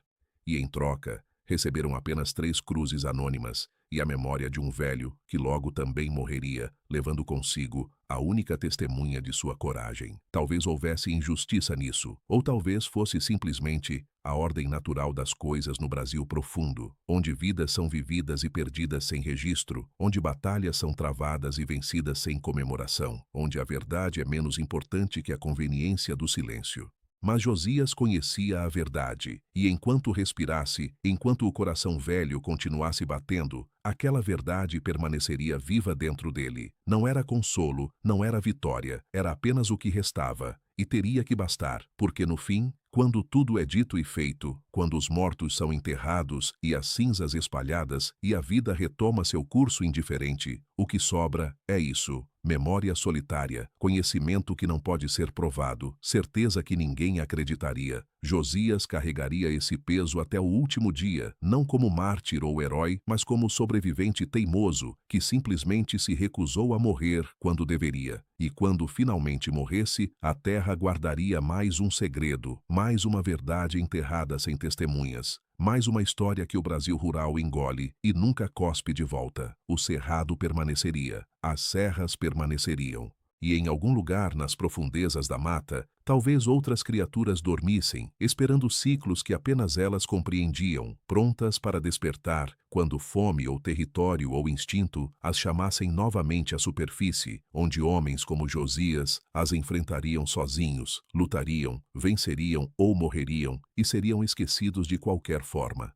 E em troca, receberam apenas 3 cruzes anônimas e a memória de um velho que logo também morreria, levando consigo a única testemunha de sua coragem. Talvez houvesse injustiça nisso, ou talvez fosse simplesmente a ordem natural das coisas no Brasil profundo, onde vidas são vividas e perdidas sem registro, onde batalhas são travadas e vencidas sem comemoração, onde a verdade é menos importante que a conveniência do silêncio. Mas Josias conhecia a verdade, e enquanto respirasse, enquanto o coração velho continuasse batendo, aquela verdade permaneceria viva dentro dele. Não era consolo, não era vitória, era apenas o que restava, e teria que bastar, porque no fim, quando tudo é dito e feito, quando os mortos são enterrados e as cinzas espalhadas e a vida retoma seu curso indiferente, o que sobra é isso: memória solitária, conhecimento que não pode ser provado, certeza que ninguém acreditaria. Josias carregaria esse peso até o último dia, não como mártir ou herói, mas como sobrevivente teimoso, que simplesmente se recusou a morrer quando deveria. E quando finalmente morresse, a terra guardaria mais um segredo, mais uma verdade enterrada sem testemunhas. Mais uma história que o Brasil rural engole e nunca cospe de volta. O cerrado permaneceria, as serras permaneceriam. E em algum lugar nas profundezas da mata, talvez outras criaturas dormissem, esperando ciclos que apenas elas compreendiam, prontas para despertar, quando fome ou território ou instinto as chamassem novamente à superfície, onde homens como Josias as enfrentariam sozinhos, lutariam, venceriam ou morreriam, e seriam esquecidos de qualquer forma.